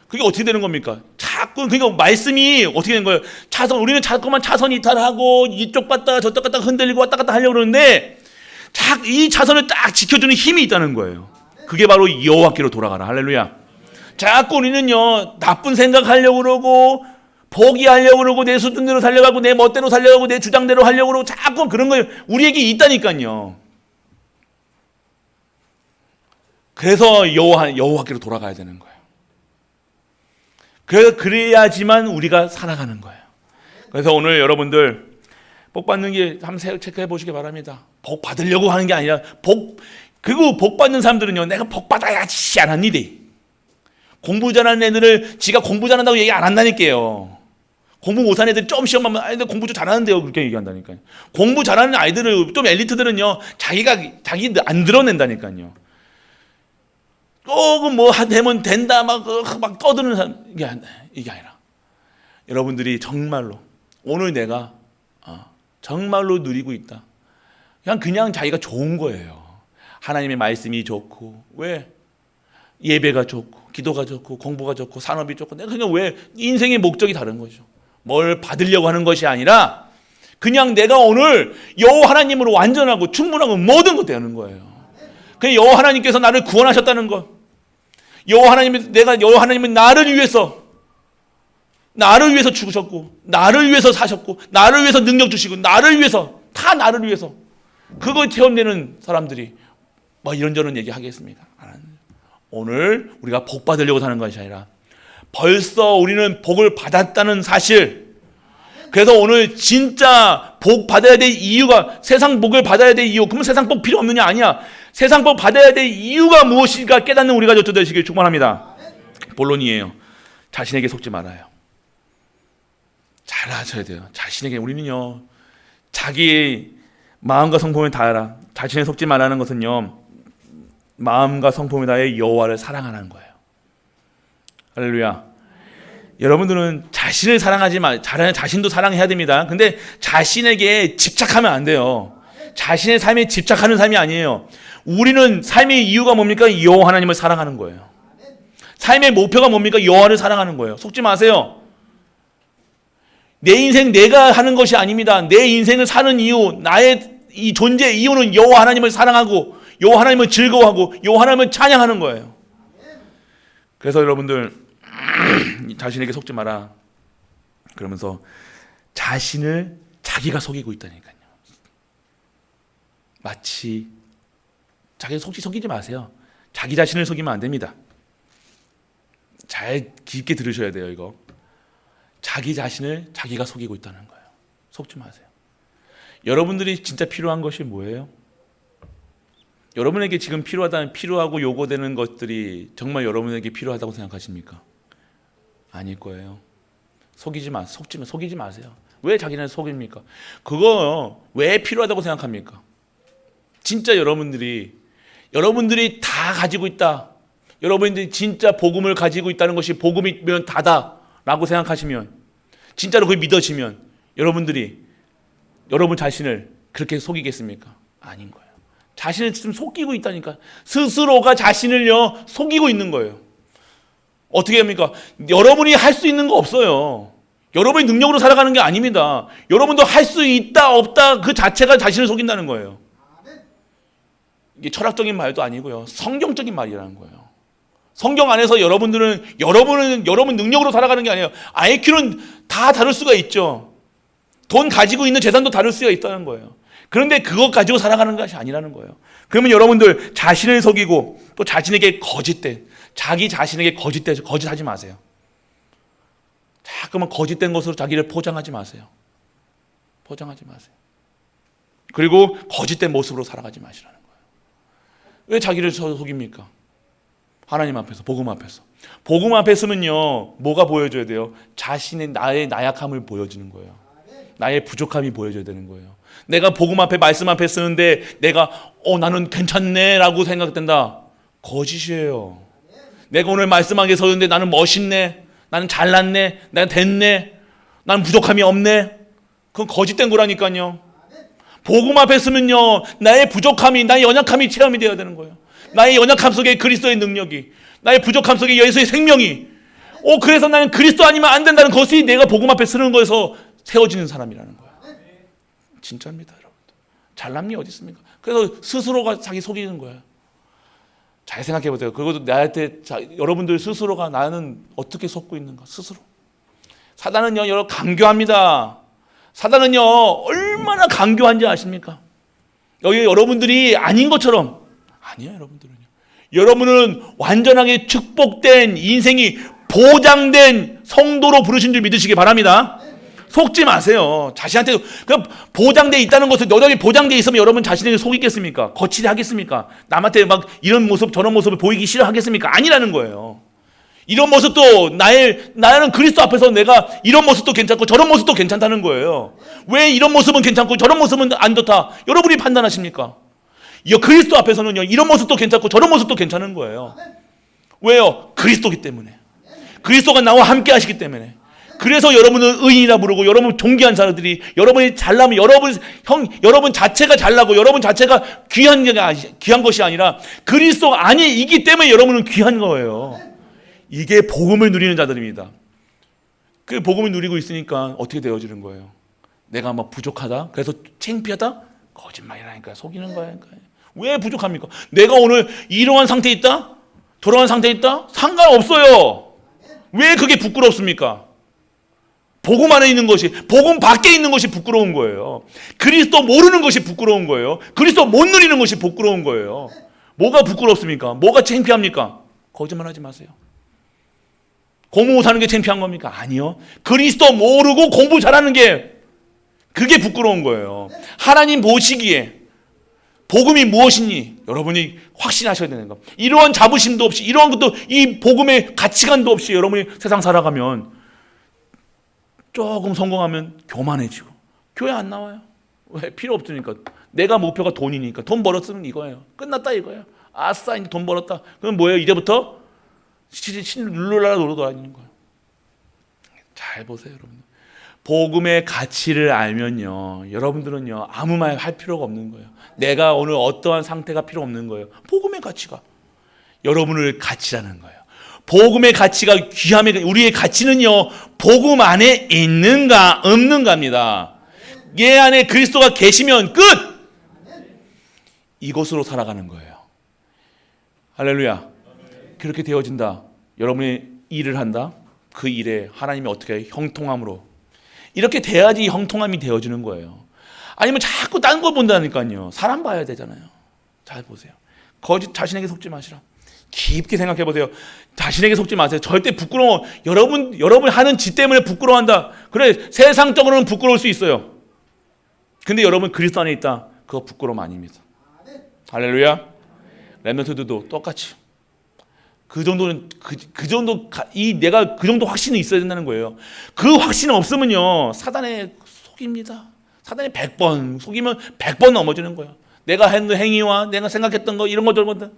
그게 어떻게 되는 겁니까? 자꾸 그러니까 말씀이 어떻게 되는 거예요? 우리는 자꾸만 차선 이탈하고 이쪽 갔다가 저쪽 갔다가 흔들리고 왔다 갔다 하려고 그러는데 이 차선을 딱 지켜주는 힘이 있다는 거예요. 그게 바로 여호와께로 돌아가라. 할렐루야. 자꾸 우리는요 나쁜 생각하려고 그러고 포기하려고 그러고 내 수준대로 살려가고 내 멋대로 살려가고 내 주장대로 하려고 그러고 자꾸 그런 거예요. 우리에게 있다니까요. 그래서 여호와께로 돌아가야 되는 거예요. 그래야지만 우리가 살아가는 거예요. 그래서 오늘 여러분들 복 받는 게 한번 체크해 보시기 바랍니다. 복 받으려고 하는 게 아니라 그리고 복 받는 사람들은요, 내가 복 받아야지 안 합니다. 공부 잘하는 애들을 지가 공부 잘한다고 얘기 안 한다니까요. 공부 못하는 애들이 좀 시험하면 아이들 공부 좀 잘하는데요 그렇게 얘기한다니까요. 공부 잘하는 아이들을 좀 엘리트들은요 자기 안 드러낸다니까요. 조금 뭐 되면 된다 막 떠드는 사람, 이게 아니라 여러분들이 정말로 오늘 내가 정말로 누리고 있다. 그냥 자기가 좋은 거예요. 하나님의 말씀이 좋고, 왜 예배가 좋고, 기도가 좋고, 공부가 좋고, 산업이 좋고, 내가 그냥 왜 인생의 목적이 다른 거죠. 뭘 받으려고 하는 것이 아니라 그냥 내가 오늘 여호와 하나님으로 완전하고 충분하고 모든 것 되는 거예요. 그냥 여호와 하나님께서 나를 구원하셨다는 것, 여호와 하나님은 나를 위해서 죽으셨고, 나를 위해서 사셨고, 나를 위해서 능력 주시고, 나를 위해서 그거 체험되는 사람들이 뭐 이런저런 얘기 하겠습니까? 오늘 우리가 복 받으려고 사는 것이 아니라 벌써 우리는 복을 받았다는 사실. 그래서 오늘 진짜 복 받아야 될 이유가, 세상 복을 받아야 될 이유, 그러면 세상 복 필요 없느냐? 아니야. 세상 복 받아야 될 이유가 무엇인가 깨닫는 우리가 저도 되시길 축원합니다. 본론이에요. 자신에게 속지 말아요. 잘 아셔야 돼요. 자신에게. 우리는요 자기의 마음과 성품을 다하라. 자신에 속지 말라는 것은요 마음과 성품을 다해 여호와를 사랑하는 거예요. 할렐루야. 여러분들은 자신을 자신도 사랑해야 됩니다. 근데 자신에게 집착하면 안 돼요. 자신의 삶에 집착하는 삶이 아니에요. 우리는 삶의 이유가 뭡니까? 여호와 하나님을 사랑하는 거예요. 삶의 목표가 뭡니까? 여호와를 사랑하는 거예요. 속지 마세요. 내 인생 내가 하는 것이 아닙니다. 내 인생을 사는 이유, 나의 이 존재 이유는 여호와 하나님을 사랑하고 여호와 하나님을 즐거워하고 여호와 하나님을 찬양하는 거예요. 그래서 여러분들 자신에게 속지 마라. 그러면서 자신을 자기가 속이고 있다니까요. 마치 자기 속이지 마세요. 자기 자신을 속이면 안 됩니다. 잘 깊게 들으셔야 돼요. 이거 자기 자신을 자기가 속이고 있다는 거예요. 속지 마세요. 여러분들이 진짜 필요한 것이 뭐예요? 여러분에게 지금 필요하고 요구되는 것들이 정말 여러분에게 필요하다고 생각하십니까? 아닐 거예요. 속이지 마세요. 왜 자기를 속입니까? 그거 왜 필요하다고 생각합니까? 진짜 여러분들이 다 가지고 있다. 여러분들이 진짜 복음을 가지고 있다는 것이 복음이면 다다라고 생각하시면, 진짜로 그게 믿어지면 여러분 자신을 그렇게 속이겠습니까? 아닌 거예요. 자신을 지금 속이고 있다니까. 스스로가 자신을요 속이고 있는 거예요. 어떻게 합니까? 여러분이 할 수 있는 거 없어요. 여러분이 능력으로 살아가는 게 아닙니다. 여러분도 할 수 있다 없다 그 자체가 자신을 속인다는 거예요. 이게 철학적인 말도 아니고요, 성경적인 말이라는 거예요. 성경 안에서 여러분은 여러분 능력으로 살아가는 게 아니에요. IQ는 다 다를 수가 있죠. 돈 가지고 있는 재산도 다를 수가 있다는 거예요. 그런데 그것 가지고 살아가는 것이 아니라는 거예요. 그러면 여러분들 자신을 속이고 또 자신에게 거짓된, 자기 자신에게 거짓하지 마세요. 자꾸만 거짓된 것으로 자기를 포장하지 마세요. 포장하지 마세요. 그리고 거짓된 모습으로 살아가지 마시라는 거예요. 왜 자기를 속입니까? 하나님 앞에서, 복음 앞에서. 복음 앞에 서면요, 뭐가 보여줘야 돼요? 자신의 나의 나약함을 보여주는 거예요. 나의 부족함이 보여줘야 되는 거예요. 내가 복음 앞에, 말씀 앞에 쓰는데 내가 나는 괜찮네 라고 생각된다. 거짓이에요. 내가 오늘 말씀하게 서는데 나는 멋있네, 나는 잘났네, 나는 됐네, 나는 부족함이 없네. 그건 거짓된 거라니까요. 복음 앞에 쓰면요, 나의 부족함이, 나의 연약함이 체험이 되어야 되는 거예요. 나의 연약함 속에 그리스도의 능력이, 나의 부족함 속에 예수의 생명이, 그래서 나는 그리스도 아니면 안 된다는 것이 내가 복음 앞에 쓰는 거에서 세워지는 사람이라는 거예요. 진짜입니다, 여러분. 잘남이 어디 있습니까? 그래서 스스로가 자기 속이는 거예요. 잘 생각해 보세요. 그것도 나한테, 여러분들 스스로가 나는 어떻게 속고 있는가, 스스로. 사단은요, 여러분 강교합니다. 사단은요, 얼마나 강교한지 아십니까? 여기 여러분들이 아닌 것처럼, 아니에요, 여러분들은요. 여러분은 완전하게 축복된 인생이 보장된 성도로 부르신 줄 믿으시기 바랍니다. 속지 마세요. 자신한테 보장돼 있다는 것을, 너에게 보장돼 있으면 여러분 자신에게 속이겠습니까? 거칠게 하겠습니까? 남한테 막 이런 모습 저런 모습을 보이기 싫어하겠습니까? 아니라는 거예요. 이런 모습도 나는 그리스도 앞에서 내가 이런 모습도 괜찮고 저런 모습도 괜찮다는 거예요. 왜 이런 모습은 괜찮고 저런 모습은 안 좋다? 여러분이 판단하십니까? 그리스도 앞에서는요, 이런 모습도 괜찮고 저런 모습도 괜찮은 거예요. 왜요? 그리스도기 때문에. 그리스도가 나와 함께 하시기 때문에. 그래서 여러분은 의인이라 부르고, 여러분 존귀한 자들이, 여러분이 잘나면 여러분 자체가 잘나고 여러분 자체가 귀한 것이 아니라 그리스도 안에 때문에 여러분은 귀한 거예요. 이게 복음을 누리는 자들입니다. 그 복음을 누리고 있으니까 어떻게 되어지는 거예요? 내가 막 부족하다? 그래서 창피하다? 거짓말이라니까요. 속이는 거예요. 왜 부족합니까? 내가 오늘 이러한 상태에 있다? 저러한 상태에 있다? 상관없어요. 왜 그게 부끄럽습니까? 복음 안에 있는 것이, 복음 밖에 있는 것이 부끄러운 거예요. 그리스도 모르는 것이 부끄러운 거예요. 그리스도 못 누리는 것이 부끄러운 거예요. 뭐가 부끄럽습니까? 뭐가 창피합니까? 거짓말하지 마세요. 공부 못하는 게 창피한 겁니까? 아니요. 그리스도 모르고 공부 잘하는 게, 그게 부끄러운 거예요. 하나님 보시기에 복음이 무엇이니 여러분이 확신하셔야 되는 거. 이러한 자부심도 없이, 이러한 것도, 이 복음의 가치관도 없이 여러분이 세상 살아가면, 조금 성공하면 교만해지고 교회 안 나와요. 왜? 필요 없으니까. 내가 목표가 돈이니까. 돈 벌었으면 이거예요. 끝났다 이거예요. 아싸, 이제 돈 벌었다. 그럼 뭐예요? 이제부터 룰루랄라 놀러 다니는 거예요. 잘 보세요, 여러분. 복음의 가치를 알면요, 여러분들은요, 아무 말 할 필요가 없는 거예요. 내가 오늘 어떠한 상태가 필요 없는 거예요. 복음의 가치가 여러분을 가치라는 거예요. 복음의 가치가 귀함의, 우리의 가치는요, 복음 안에 있는가 없는가입니다. 얘 안에 그리스도가 계시면 끝! 이것으로 살아가는 거예요. 할렐루야. 그렇게 되어진다. 여러분이 일을 한다. 그 일에 하나님이 어떻게 해요? 형통함으로. 이렇게 돼야지 형통함이 되어지는 거예요. 아니면 자꾸 딴 거 본다니까요. 사람 봐야 되잖아요. 잘 보세요. 자신에게 속지 마시라. 깊게 생각해 보세요. 자신에게 속지 마세요. 절대 부끄러워. 여러분 하는 짓 때문에 부끄러워한다. 그래, 세상적으로는 부끄러울 수 있어요. 근데 여러분 그리스도 안에 있다. 그거 부끄러움 아닙니다. 할렐루야. 렘넌트들도 똑같이. 그 정도는 내가 그 정도 확신이 있어야 된다는 거예요. 그 확신이 없으면요, 사단에 속입니다. 사단에 100번 속이면 100번 넘어지는 거예요. 내가 했는 행위와 내가 생각했던 거, 이런 거 저런 것들.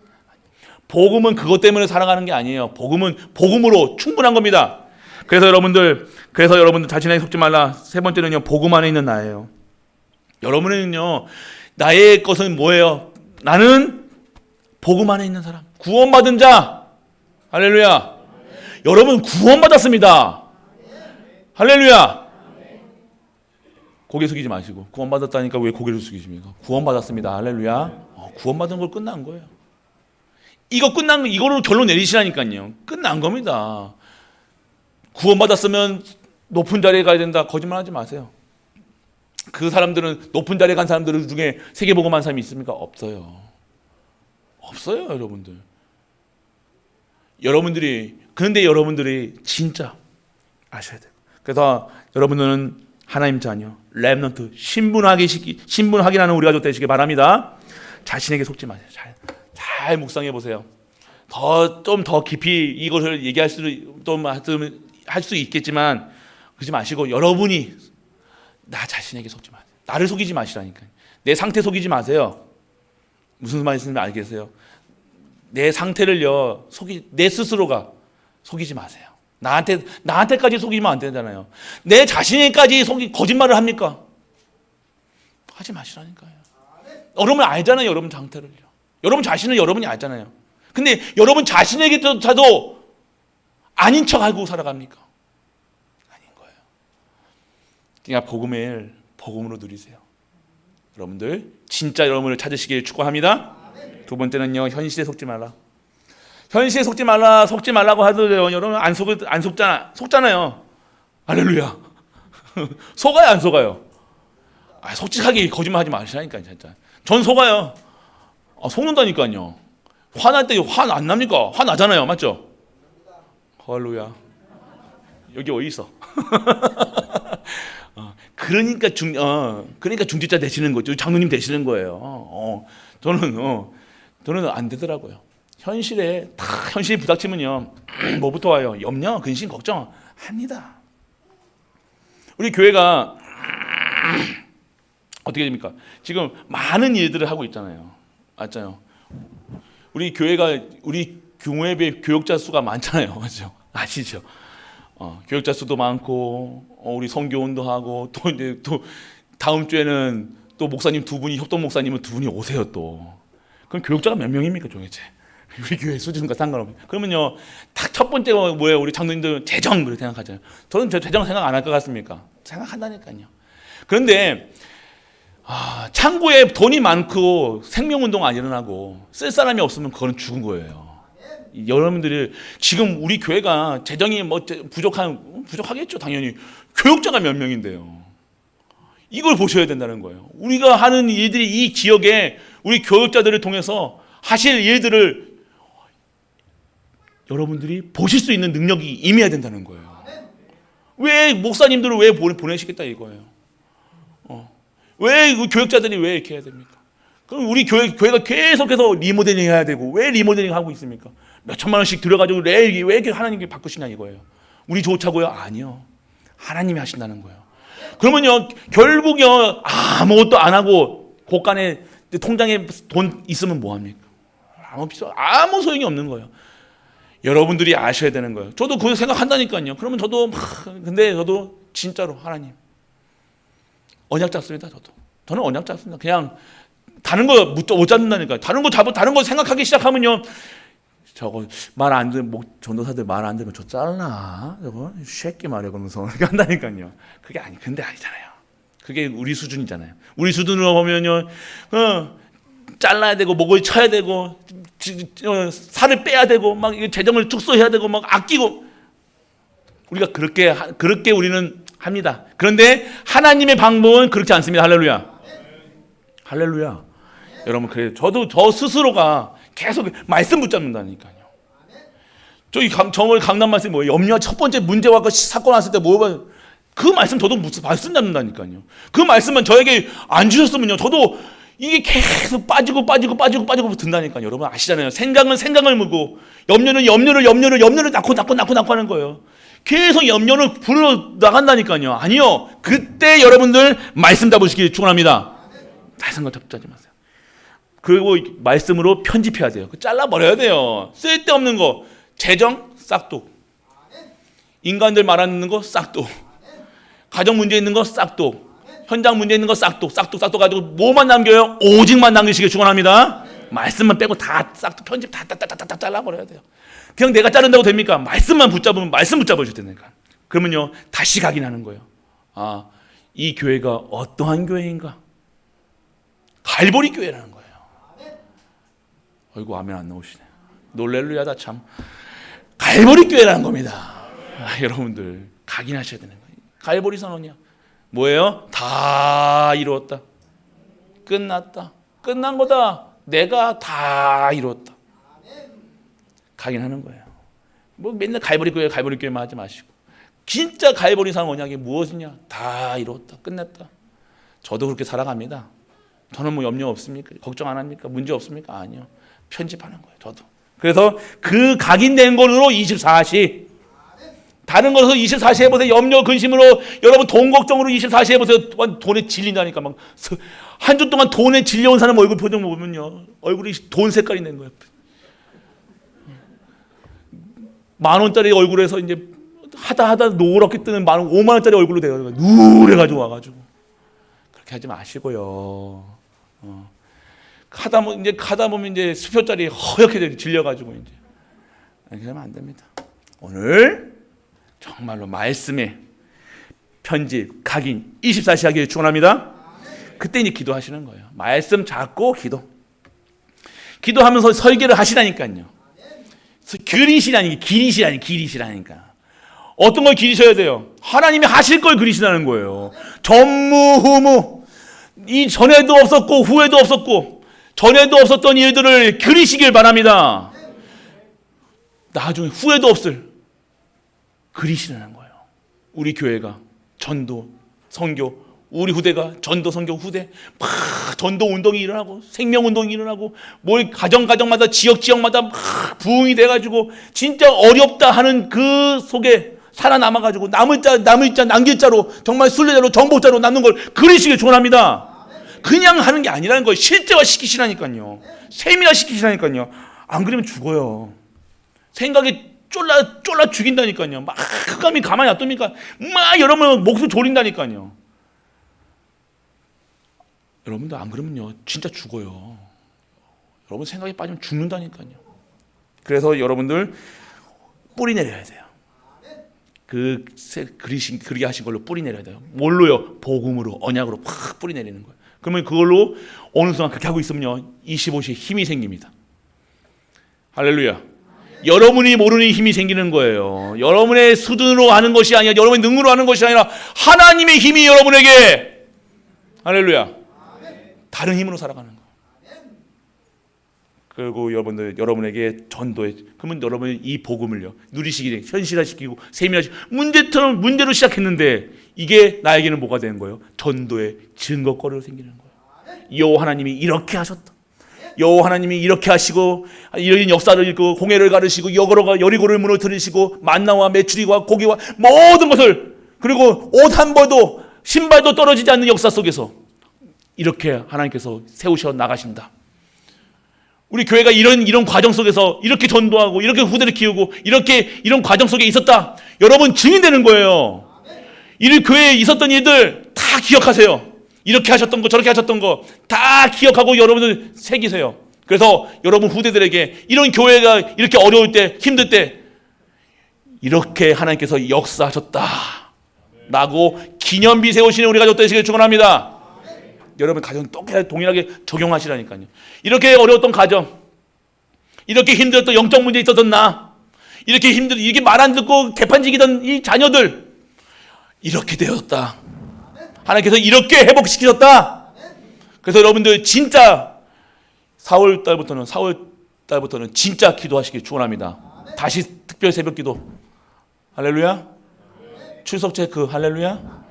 복음은 그것 때문에 살아가는 게 아니에요. 복음은 복음으로 충분한 겁니다. 그래서 여러분들 자신에게 속지 말라. 세 번째는요, 복음 안에 있는 나예요. 여러분은요, 나의 것은 뭐예요? 나는 복음 안에 있는 사람, 구원받은 자. 할렐루야. 여러분 구원받았습니다. 할렐루야. 고개 숙이지 마시고, 구원받았다니까 왜 고개를 숙이십니까? 구원받았습니다. 할렐루야. 구원받은 걸 끝난 거예요. 이거로 결론 내리시라니까요. 끝난 겁니다. 구원받았으면 높은 자리에 가야 된다. 거짓말 하지 마세요. 그 사람들은 높은 자리에 간 사람들 중에 세계복음한 사람이 있습니까? 없어요. 없어요, 여러분들. 그런데 여러분들이 진짜 아셔야 돼요. 그래서 여러분들은 하나님 자녀, 렘넌트, 신분 확인하는 우리 가족 되시기 바랍니다. 자신에게 속지 마세요. 잘 묵상해 보세요. 좀 더 깊이 이것을 얘기할 할 수 있겠지만 그러지 마시고 여러분이 나 자신에게 속지 마세요. 나를 속이지 마시라니까요. 내 상태 속이지 마세요. 무슨 말인지 알겠어요? 내 상태를요 내 스스로가 속이지 마세요. 나한테까지 속이면 안 되잖아요. 내 자신에게까지 거짓말을 합니까? 하지 마시라니까요. 여러분 알잖아요. 여러분 상태를요. 여러분 자신은 여러분이 알잖아요. 근데 여러분 자신에게조차도 아닌 척하고 살아갑니까? 아닌 거예요. 그러니까 복음으로 누리세요. 여러분들 진짜 여러분을 찾으시길 축복합니다. 두 번째는요, 현실에 속지 말라. 현실에 속지 말라고 하더라도 여러분 안 속잖아요. 할렐루야. 속아요, 안 속아요? 솔직하게 거짓말하지 마시라니까 진짜. 전 속아요. 속는다니까요. 화날 때 화 안 납니까? 화 나잖아요, 맞죠? 할렐루야. 여기 어디 있어? 그러니까 중직자 되시는 거죠. 장로님 되시는 거예요. 저는 안 되더라고요. 현실이 부닥치면요, 뭐부터 와요? 염려, 근심, 걱정 합니다. 우리 교회가 어떻게 됩니까? 지금 많은 일들을 하고 있잖아요. 맞죠? 우리 교회에 교역자 수가 많잖아요. 맞죠? 아시죠? 교역자 수도 많고, 우리 선교운도 하고, 또 다음 주에는 또 목사님 협동 목사님은 두 분이 오세요 또. 그럼 교역자가 몇 명입니까 도대체? 우리 교회 수준과 상관없이. 그러면요, 딱 첫 번째가 뭐예요? 우리 장로님들 재정 그렇게 생각하잖아요. 저는 재정 생각 안 할 것 같습니까? 생각한다니까요. 그런데 창고에 돈이 많고 생명운동 안 일어나고 쓸 사람이 없으면 그건 죽은 거예요. 여러분들이 지금 우리 교회가 재정이 부족하겠죠. 당연히 교역자가 몇 명인데요. 이걸 보셔야 된다는 거예요. 우리가 하는 일들이 이 지역에 우리 교역자들을 통해서 하실 일들을 여러분들이 보실 수 있는 능력이 임해야 된다는 거예요. 왜 목사님들을 왜 보내시겠다 이거예요. 왜 교역자들이 왜 이렇게 해야 됩니까? 그럼 우리 교회가 계속해서 리모델링 해야 되고 왜 리모델링 하고 있습니까? 몇 천만 원씩 들여가지고 왜 이렇게 하나님께 바꾸시냐 이거예요. 우리 좋자고요? 아니요. 하나님이 하신다는 거예요. 그러면요, 결국요, 아무것도 안 하고 곳간에 통장에 돈 있으면 뭐합니까? 아무 소용이 없는 거예요. 여러분들이 아셔야 되는 거예요. 저도 그거 생각한다니까요. 그러면 근데 저도 진짜로 하나님 언약 잡습니다. 저는 언약 잡습니다. 그냥 다른 거 못 잡는다니까요. 다른 거 생각하기 시작하면요, 저거 말 안 들으면 전도사들 말 안 들으면 저 잘라 저거 쉐끼 말이야 그러면서 그렇게 한다니까요. 근데 아니잖아요. 그게 우리 수준이잖아요. 우리 수준으로 보면요, 잘라야 되고 목을 쳐야 되고 살을 빼야 되고 막 재정을 축소해야 되고 막 아끼고 우리가 그렇게 우리는 합니다. 그런데 하나님의 방법은 그렇지 않습니다. 할렐루야. 할렐루야. 여러분 저 스스로가 계속 말씀 붙잡는다니까요. 저희 강남 말씀이 뭐예요? 염려 첫 번째 문제와 사건 왔을 때 그 말씀 저도 말씀 잡는다니까요. 그 말씀은 저에게 안 주셨으면요, 저도 이게 계속 빠지고 든다니까요. 여러분 아시잖아요. 생각은 생각을 물고 염려는 염려를 낳고 하는 거예요. 계속 염려를 불어 나간다니까요. 아니요. 그때 여러분들 말씀 잡으시길 축원합니다. 말씀 잡지 마세요. 그리고 말씀으로 편집해야 돼요. 잘라버려야 돼요. 쓸데없는 거. 재정 싹둑. 인간들 말하는 거 싹둑. 가정 문제 있는 거 싹둑. 현장 문제 있는 거 싹둑 가지고 뭐만 남겨요? 오직만 남기시길 축원합니다. 말씀만 빼고 다 싹둑 편집 다 잘라버려야 돼요. 그냥 내가 자른다고 됩니까? 말씀만 붙잡으면 말씀 붙잡으셔야 되니까. 그러면요, 다시 각인하는 거예요. 이 교회가 어떠한 교회인가? 갈보리 교회라는 거예요. 어이구, 아멘 안 나오시네. 놀렐루야다 참. 갈보리 교회라는 겁니다. 여러분들 각인하셔야 되는 거예요. 갈보리 선언이야. 뭐예요? 다 이루었다. 끝났다. 끝난 거다. 내가 다 이루었다. 각인하는 거예요. 뭐 맨날 갈보리 교회만 하지 마시고 진짜 갈보리산 언약이 무엇이냐? 다 이루었다. 끝냈다. 저도 그렇게 살아갑니다. 저는 뭐 염려 없습니까? 걱정 안 합니까? 문제 없습니까? 아니요. 편집하는 거예요. 저도. 그래서 그 각인된 걸로 24시 다른 것으로 24시 해보세요. 염려 근심으로 여러분 돈 걱정으로 24시 해보세요. 돈에 질린다니까 막 한 주 동안 돈에 질려온 사람 얼굴 표정 보면요 얼굴이 돈 색깔이 낸 거예요. 10,000원짜리 얼굴에서 이제 하다 노랗게 뜨는 50,000원짜리 얼굴로 돼가지고 누래가지고 와가지고 그렇게 하지 마시고요. 가다 보면 이제 수표짜리 허옇게 질려가지고 이제 이렇게 하면 안 됩니다. 오늘 정말로 말씀에 편집, 각인 24시 하기를 축원합니다. 그때 이제 기도하시는 거예요. 말씀 잡고 기도하면서 설계를 하시라니까요. 기리시라니까. 어떤 걸 기리셔야 돼요? 하나님이 하실 걸 그리시라는 거예요. 전무후무 이 전에도 없었고 후에도 없었고 전에도 없었던 일들을 그리시길 바랍니다. 나중에 후에도 없을 그리시라는 거예요. 우리 교회가 전도, 선교, 우리 후대가 전도, 선교, 후대 막 전도 운동이 일어나고 생명 운동이 일어나고 뭘 가정마다 지역마다 막 부흥이 돼가지고 진짜 어렵다 하는 그 속에 살아남아가지고 남을 자 남길 자로 정말 순례자로 정복자로 남는 걸 그리시길 축원합니다. 그냥 하는 게 아니라는 거예요. 실제화 시키시라니까요. 세밀화 시키시라니까요. 안 그러면 죽어요. 생각이 쫄라 죽인다니까요. 막 흑암이 가만히 놔둡니까? 막 여러분 목숨 졸인다니까요. 여러분들 안 그러면요 진짜 죽어요. 여러분 생각에 빠지면 죽는다니까요. 그래서 여러분들 뿌리 내려야 돼요. 그리게 하신 걸로 뿌리 내려야 돼요. 뭘로요? 복음으로, 언약으로 팍 뿌리 내리는 거예요. 그러면 그걸로 어느 순간 그렇게 하고 있으면요 25시에 힘이 생깁니다. 할렐루야. 여러분이 모르는 힘이 생기는 거예요. 여러분의 수준으로 하는 것이 아니라 여러분의 능력으로 하는 것이 아니라 하나님의 힘이 여러분에게 할렐루야 다른 힘으로 살아가는 거예요. 그리고 여러분에게 전도해 그러면 여러분이 이 복음을요 누리시기 현실화시키고 세밀화시키고 문제로 시작했는데 이게 나에게는 뭐가 되는 거예요? 전도의 증거거리로 생기는 거예요. 여호와 하나님이 이렇게 하셨다. 여호와 하나님이 이렇게 하시고 이런 역사를 읽고 공회를 가르시고 여리고를 무너뜨리시고 만나와 메추리와 고기와 모든 것을 그리고 옷 한 벌도 신발도 떨어지지 않는 역사 속에서 이렇게 하나님께서 세우셔 나가신다. 우리 교회가 이런 과정 속에서 이렇게 전도하고 이렇게 후대를 키우고 이런 과정 속에 있었다. 여러분 증인되는 거예요. 이 교회에 있었던 일들 다 기억하세요. 이렇게 하셨던 거 저렇게 하셨던 거 다 기억하고 여러분들 새기세요. 그래서 여러분 후대들에게 이런 교회가 이렇게 어려울 때 힘들 때 이렇게 하나님께서 역사하셨다 라고 기념비 세우시는 우리 가족 되시길 축원합니다. 여러분 가정 똑같이 동일하게 적용하시라니까요. 이렇게 어려웠던 가정, 이렇게 힘들었던 영적 문제 있었던 나, 이렇게 말 안 듣고 개판지기던 이 자녀들 이렇게 되었다. 하나님께서 이렇게 회복시키셨다. 그래서 여러분들 진짜 4월 달부터는 진짜 기도하시길 축원합니다. 다시 특별 새벽기도 할렐루야. 출석 체크 할렐루야.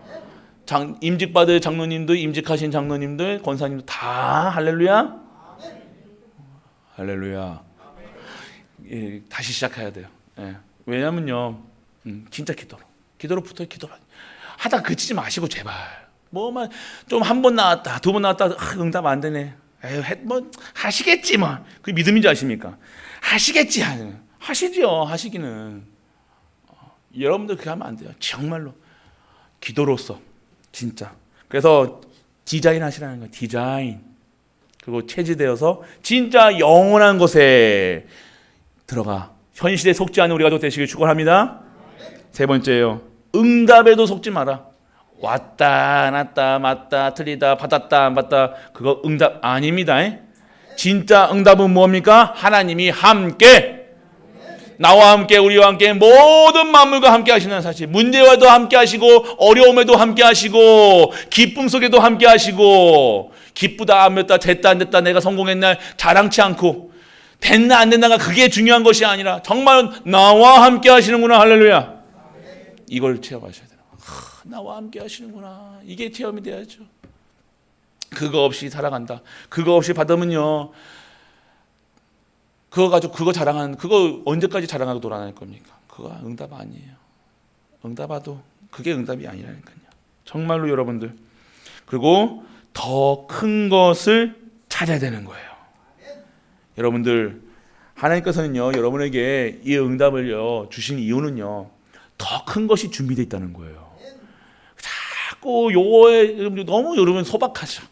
임직받을 장로님들, 임직하신 장로님들, 권사님들 다 할렐루야. 할렐루야. 예, 다시 시작해야 돼요. 예. 왜냐면요, 진짜 기도로 붙어요. 기도로 하다 그치지 마시고 제발. 뭐만 좀 한 번 나왔다, 두 번 나왔다, 응답 안 되네. 에휴, 뭐 하시겠지 뭐. 그게 믿음인지 아십니까? 하시겠지 하시죠. 하시기는. 여러분들 그렇게 하면 안 돼요. 정말로 기도로서. 진짜. 그래서 디자인 하시라는 거예요. 디자인. 그리고 체질되어서 진짜 영원한 곳에 들어가. 현실에 속지 않는 우리 가족 되시길 축원합니다. 세 번째요. 응답에도 속지 마라. 왔다 났다 맞다 틀리다 받았다 안 받다 그거 응답 아닙니다. 진짜 응답은 뭡니까? 하나님이 함께 나와 함께 우리와 함께 모든 만물과 함께 하시는 사실, 문제와도 함께 하시고 어려움에도 함께 하시고 기쁨 속에도 함께 하시고, 기쁘다 안 됐다 됐다 안 됐다 내가 성공했나 자랑치 않고 됐나 안 됐나가 그게 중요한 것이 아니라 정말 나와 함께 하시는구나. 할렐루야. 이걸 체험하셔야 돼요. 나와 함께 하시는구나. 이게 체험이 돼야죠. 그거 없이 살아간다, 그거 없이 받으면요, 그거 가지고 그거 언제까지 자랑하고 돌아다닐 겁니까? 그거 응답 아니에요. 응답하도 그게 응답이 아니라니까요. 정말로 여러분들, 그리고 더 큰 것을 찾아야 되는 거예요. 여러분들, 하나님께서는요 여러분에게 이 응답을요 주신 이유는요 더 큰 것이 준비되어 있다는 거예요. 자꾸 요거에 너무 여러분 소박하죠.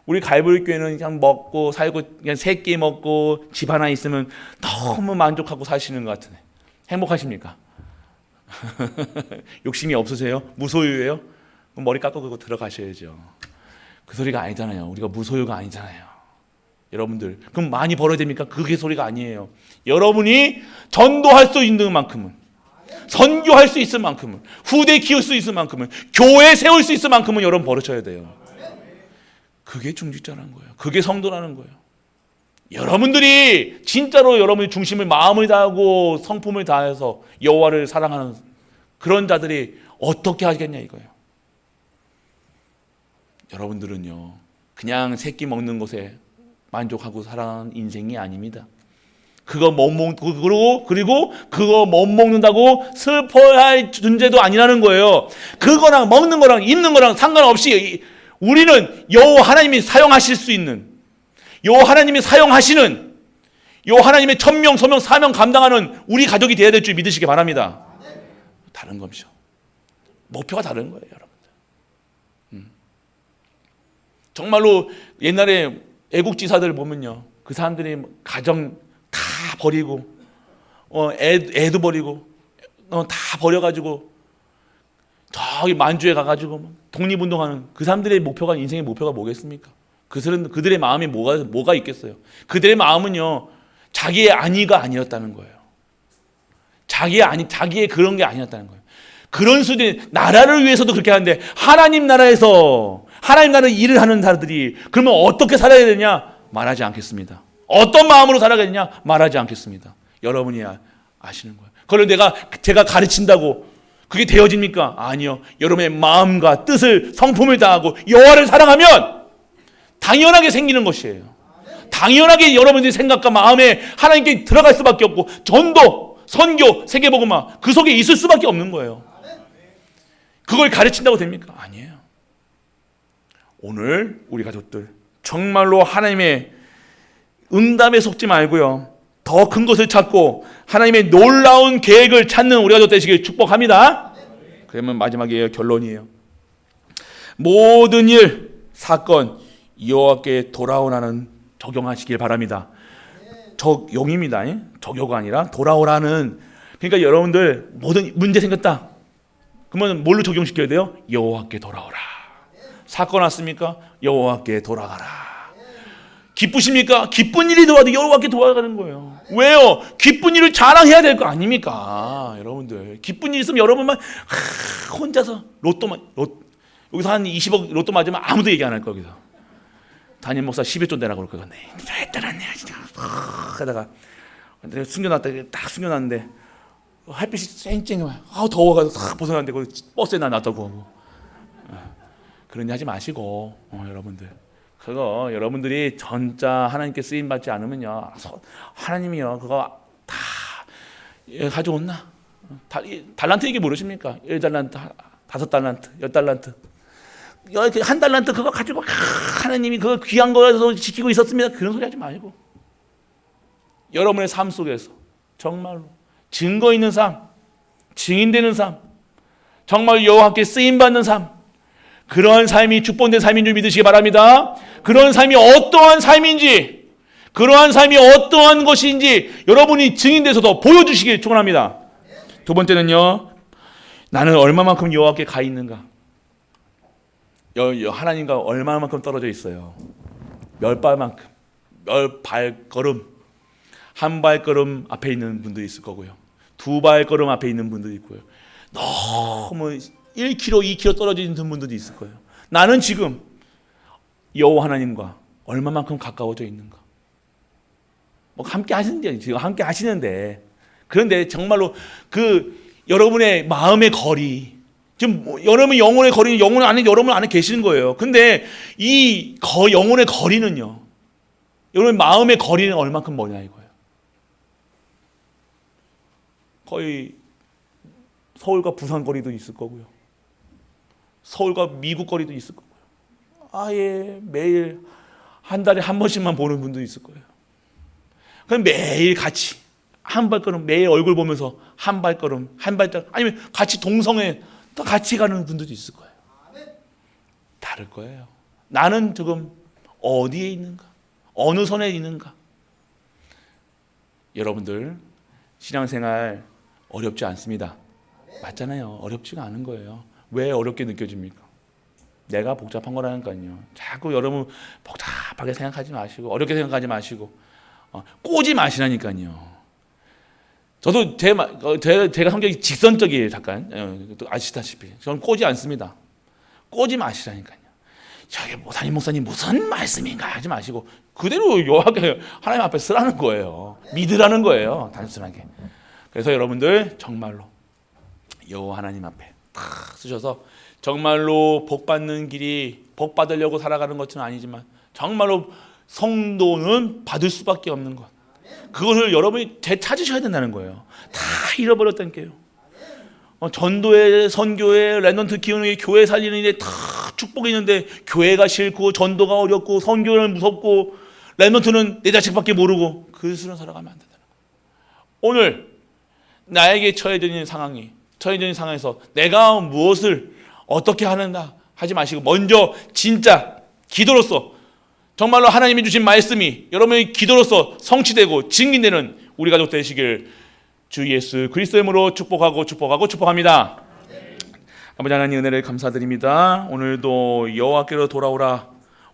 우리 갈보리교회는 그냥 먹고 살고 그냥 세 끼 먹고 집 하나 있으면 너무 만족하고 사시는 것 같은데 행복하십니까? 욕심이 없으세요? 무소유예요? 그럼 머리 깎고 들어가셔야죠. 그 소리가 아니잖아요. 우리가 무소유가 아니잖아요. 여러분들, 그럼 많이 벌어야 됩니까? 그게 소리가 아니에요. 여러분이 전도할 수 있는 만큼은, 선교할 수 있을 만큼은, 후대 키울 수 있을 만큼은, 교회 세울 수 있을 만큼은 여러분 벌으셔야 돼요. 그게 중직자라는 거예요. 그게 성도라는 거예요. 여러분들이 진짜로 여러분의 중심을 마음을 다하고 성품을 다해서 여호와를 사랑하는 그런 자들이 어떻게 하겠냐 이거예요. 여러분들은요 그냥 새끼 먹는 것에 만족하고 살아가는 인생이 아닙니다. 그리고 그거 못 먹는다고 슬퍼할 존재도 아니라는 거예요. 그거랑 먹는 거랑 입는 거랑 상관없이 우리는 여호와 하나님이 사용하실 수 있는, 여호와 하나님이 사용하시는, 여호와 하나님의 천명, 소명, 사명 감당하는 우리 가족이 되어야 될 줄 믿으시기 바랍니다. 다른 것이죠. 목표가 다른 거예요, 여러분들. 정말로 옛날에 애국지사들 보면요, 그 사람들이 가정 다 버리고, 애도 버리고, 다 버려가지고 저기 만주에 가가지고 독립운동하는 그 사람들의 목표가, 인생의 목표가 뭐겠습니까? 그들의 마음에 뭐가 있겠어요? 그들의 마음은요 자기의 안위가 아니었다는 거예요. 자기의 그런 게 아니었다는 거예요. 그런 수준의 나라를 위해서도 그렇게 하는데, 하나님 나라에서 하나님 나라의 일을 하는 사람들이 그러면 어떻게 살아야 되냐? 말하지 않겠습니다. 어떤 마음으로 살아야 되냐? 말하지 않겠습니다. 여러분이 아시는 거예요. 그걸 제가 가르친다고 그게 되어집니까? 아니요. 여러분의 마음과 뜻을, 성품을 다하고 여호와를 사랑하면 당연하게 생기는 것이에요. 당연하게 여러분의 생각과 마음에 하나님께 들어갈 수밖에 없고, 전도, 선교, 세계복음화 그 속에 있을 수밖에 없는 거예요. 그걸 가르친다고 됩니까? 아니에요. 오늘 우리 가족들 정말로 하나님의 응답에 속지 말고요, 더 큰 것을 찾고 하나님의 놀라운 계획을 찾는 우리 가족 되시길 축복합니다. 그러면 마지막에 결론이에요. 모든 일, 사건 여호와께 돌아오라는 적용하시길 바랍니다. 적용입니다. 적용가 아니라 돌아오라는. 그러니까 여러분들 모든 문제 생겼다, 그러면 뭘로 적용시켜야 돼요? 여호와께 돌아오라. 사건 왔습니까? 여호와께 돌아가라. 기쁘십니까? 기쁜 일이 들어와도 여호와께 돌아가는 거예요. 왜요? 기쁜 일을 자랑해야 될 거 아닙니까? 여러분들 기쁜 일 있으면 여러분만 혼자서 여기서 한 20억 로또 맞으면 아무도 얘기 안 할 거기서. 담임 목사 11조 내라고 그럴 거야. 잘했더라네 진짜. 하다가 숨겨놨다, 딱 숨겨놨는데 햇빛이 쨍쨍해. 더워가지고 딱 벗어났는데 그 버스에 놨다고 하고. 그런 일 하지 마시고, 여러분들. 그거 여러분들이 전자 하나님께 쓰임 받지 않으면요, 하나님이요 그거 다 가져온나? 달란트 얘기 모르십니까? 1달란트, 5달란트, 10달란트, 1달란트 그거 가지고 하나님이 그거 귀한 거에서 지키고 있었습니다. 그런 소리 하지 말고, 여러분의 삶 속에서 정말로 증거 있는 삶, 증인되는 삶, 정말 여호와께 쓰임 받는 삶, 그러한 삶이 축복된 삶인 줄 믿으시기 바랍니다. 그런 삶이 어떠한 삶인지, 그러한 삶이 어떠한 것인지 여러분이 증인돼서도 보여주시길 축원합니다. 두 번째는요, 나는 얼마만큼 여호와께 가 있는가? 하나님과 얼마만큼 떨어져 있어요? 몇 발만큼, 몇 발걸음 한 발걸음 앞에 있는 분들이 있을 거고요. 두 발걸음 앞에 있는 분들이 있고요. 너무 1km, 2km 떨어져 있는 분들도 있을 거예요. 나는 지금 여호와 하나님과 얼마만큼 가까워져 있는가? 뭐 함께 하시는데, 지금 함께 하시는데, 그런데 정말로 여러분의 마음의 거리, 지금 여러분 영혼의 거리는 여러분 안에 계시는 거예요. 근데 이 영혼의 거리는요, 여러분 마음의 거리는 얼마큼 머냐 이거예요. 거의 서울과 부산 거리도 있을 거고요. 서울과 미국 거리도 있을 거고요. 아예 매일 한 달에 한 번씩만 보는 분도 있을 거예요. 그럼 매일 같이 한 발걸음, 매일 얼굴 보면서 한 발걸음, 아니면 같이 동성애 또 같이 가는 분들도 있을 거예요. 다를 거예요. 나는 지금 어디에 있는가? 어느 선에 있는가? 여러분들 신앙생활 어렵지 않습니다. 맞잖아요. 어렵지가 않은 거예요. 왜 어렵게 느껴집니까? 내가 복잡한 거라니까요. 자꾸 여러분 복잡하게 생각하지 마시고 어렵게 생각하지 마시고 꼬지 마시라니까요. 저도 제가 성격이 직선적이에요. 잠깐 아시다시피 저는 꼬지 않습니다. 꼬지 마시라니까요. 저게 목사님 무슨 말씀인가 하지 마시고 그대로 요하게 하나님 앞에 쓰라는 거예요. 믿으라는 거예요. 단순하게. 그래서 여러분들 정말로 여호와 하나님 앞에 탁 쓰셔서 정말로 복 받는 길이 복 받으려고 살아가는 것은 아니지만 정말로 성도는 받을 수밖에 없는 것. 그것을 여러분이 되찾으셔야 된다는 거예요. 다 잃어버렸다니까요. 전도회, 선교회, 랩런트 키우는 게 교회 살리는 게 다 축복이 있는데 교회가 싫고 전도가 어렵고 선교는 무섭고 랩런트는 내 자식밖에 모르고 그것으로 살아가면 안 된다는 거예요. 오늘 나에게 처해져 있는 상황에서 내가 무엇을 어떻게 하는가 하지 마시고 먼저 진짜 기도로서 정말로 하나님이 주신 말씀이 여러분의 기도로서 성취되고 증인되는 우리 가족 되시길 주 예수 그리스도의 이름으로 축복합니다. 아버지 하나님 은혜를 감사드립니다. 오늘도 여호와께로 돌아오라.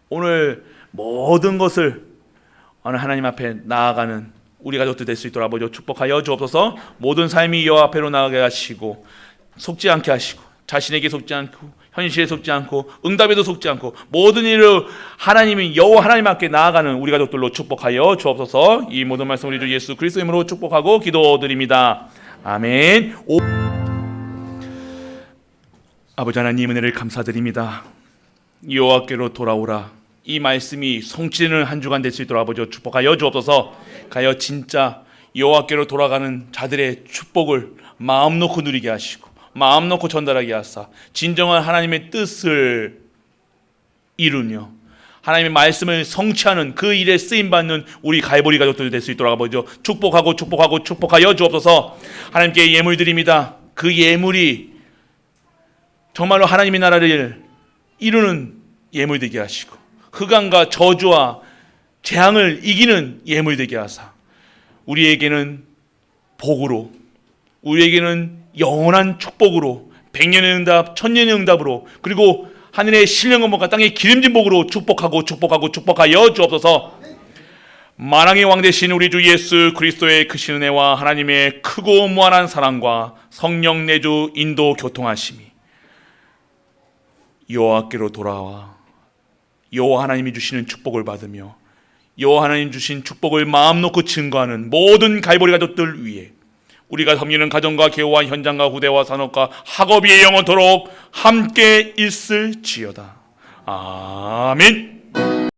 오늘 모든 것을 하나님 앞에 나아가는 우리 가족들 될 수 있도록 아버지 축복하여 주옵소서. 모든 삶이 여호와 앞에로 나가게 하시고 속지 않게 하시고 자신에게 속지 않고 현실에 속지 않고 응답에도 속지 않고 모든 일을 하나님이 여호와 하나님 앞에 나아가는 우리 가족들로 축복하여 주옵소서. 이 모든 말씀 우리 주 예수 그리스도 이름으로 축복하고 기도드립니다. 아멘. 아버지 하나님 은혜를 감사드립니다. 여호와께로 돌아오라. 이 말씀이 성취되는 한 주간 될 수 있도록 아버지 축복하여 주옵소서. 가여 진짜 여호와께로 돌아가는 자들의 축복을 마음 놓고 누리게 하시고 마음 놓고 전달하게 하사 진정한 하나님의 뜻을 이루며 하나님의 말씀을 성취하는 그 일에 쓰임받는 우리 갈보리 가족들 될 수 있도록 아버지 축복하여 주옵소서. 하나님께 예물 드립니다. 그 예물이 정말로 하나님의 나라를 이루는 예물 되게 하시고 흑암과 저주와 재앙을 이기는 예물 되게 하사 우리에게는 복으로 우리에게는 영원한 축복으로 백년의 응답 천년의 응답으로 그리고 하늘의 신령한 복과 땅의 기름진 복으로 축복하여 주옵소서. 만왕의 왕 되신 우리 주 예수 그리스도의 크신 은혜와 하나님의 크고 무한한 사랑과 성령 내주 인도 교통하심이 여호와께로 돌아와 여호와 하나님이 주시는 축복을 받으며 여호와 하나님 주신 축복을 마음 놓고 증거하는 모든 갈보리 가족들 위해 우리가 섬기는 가정과 교회와 현장과 후대와 산업과 학업이 영원토록 함께 있을지어다. 아멘.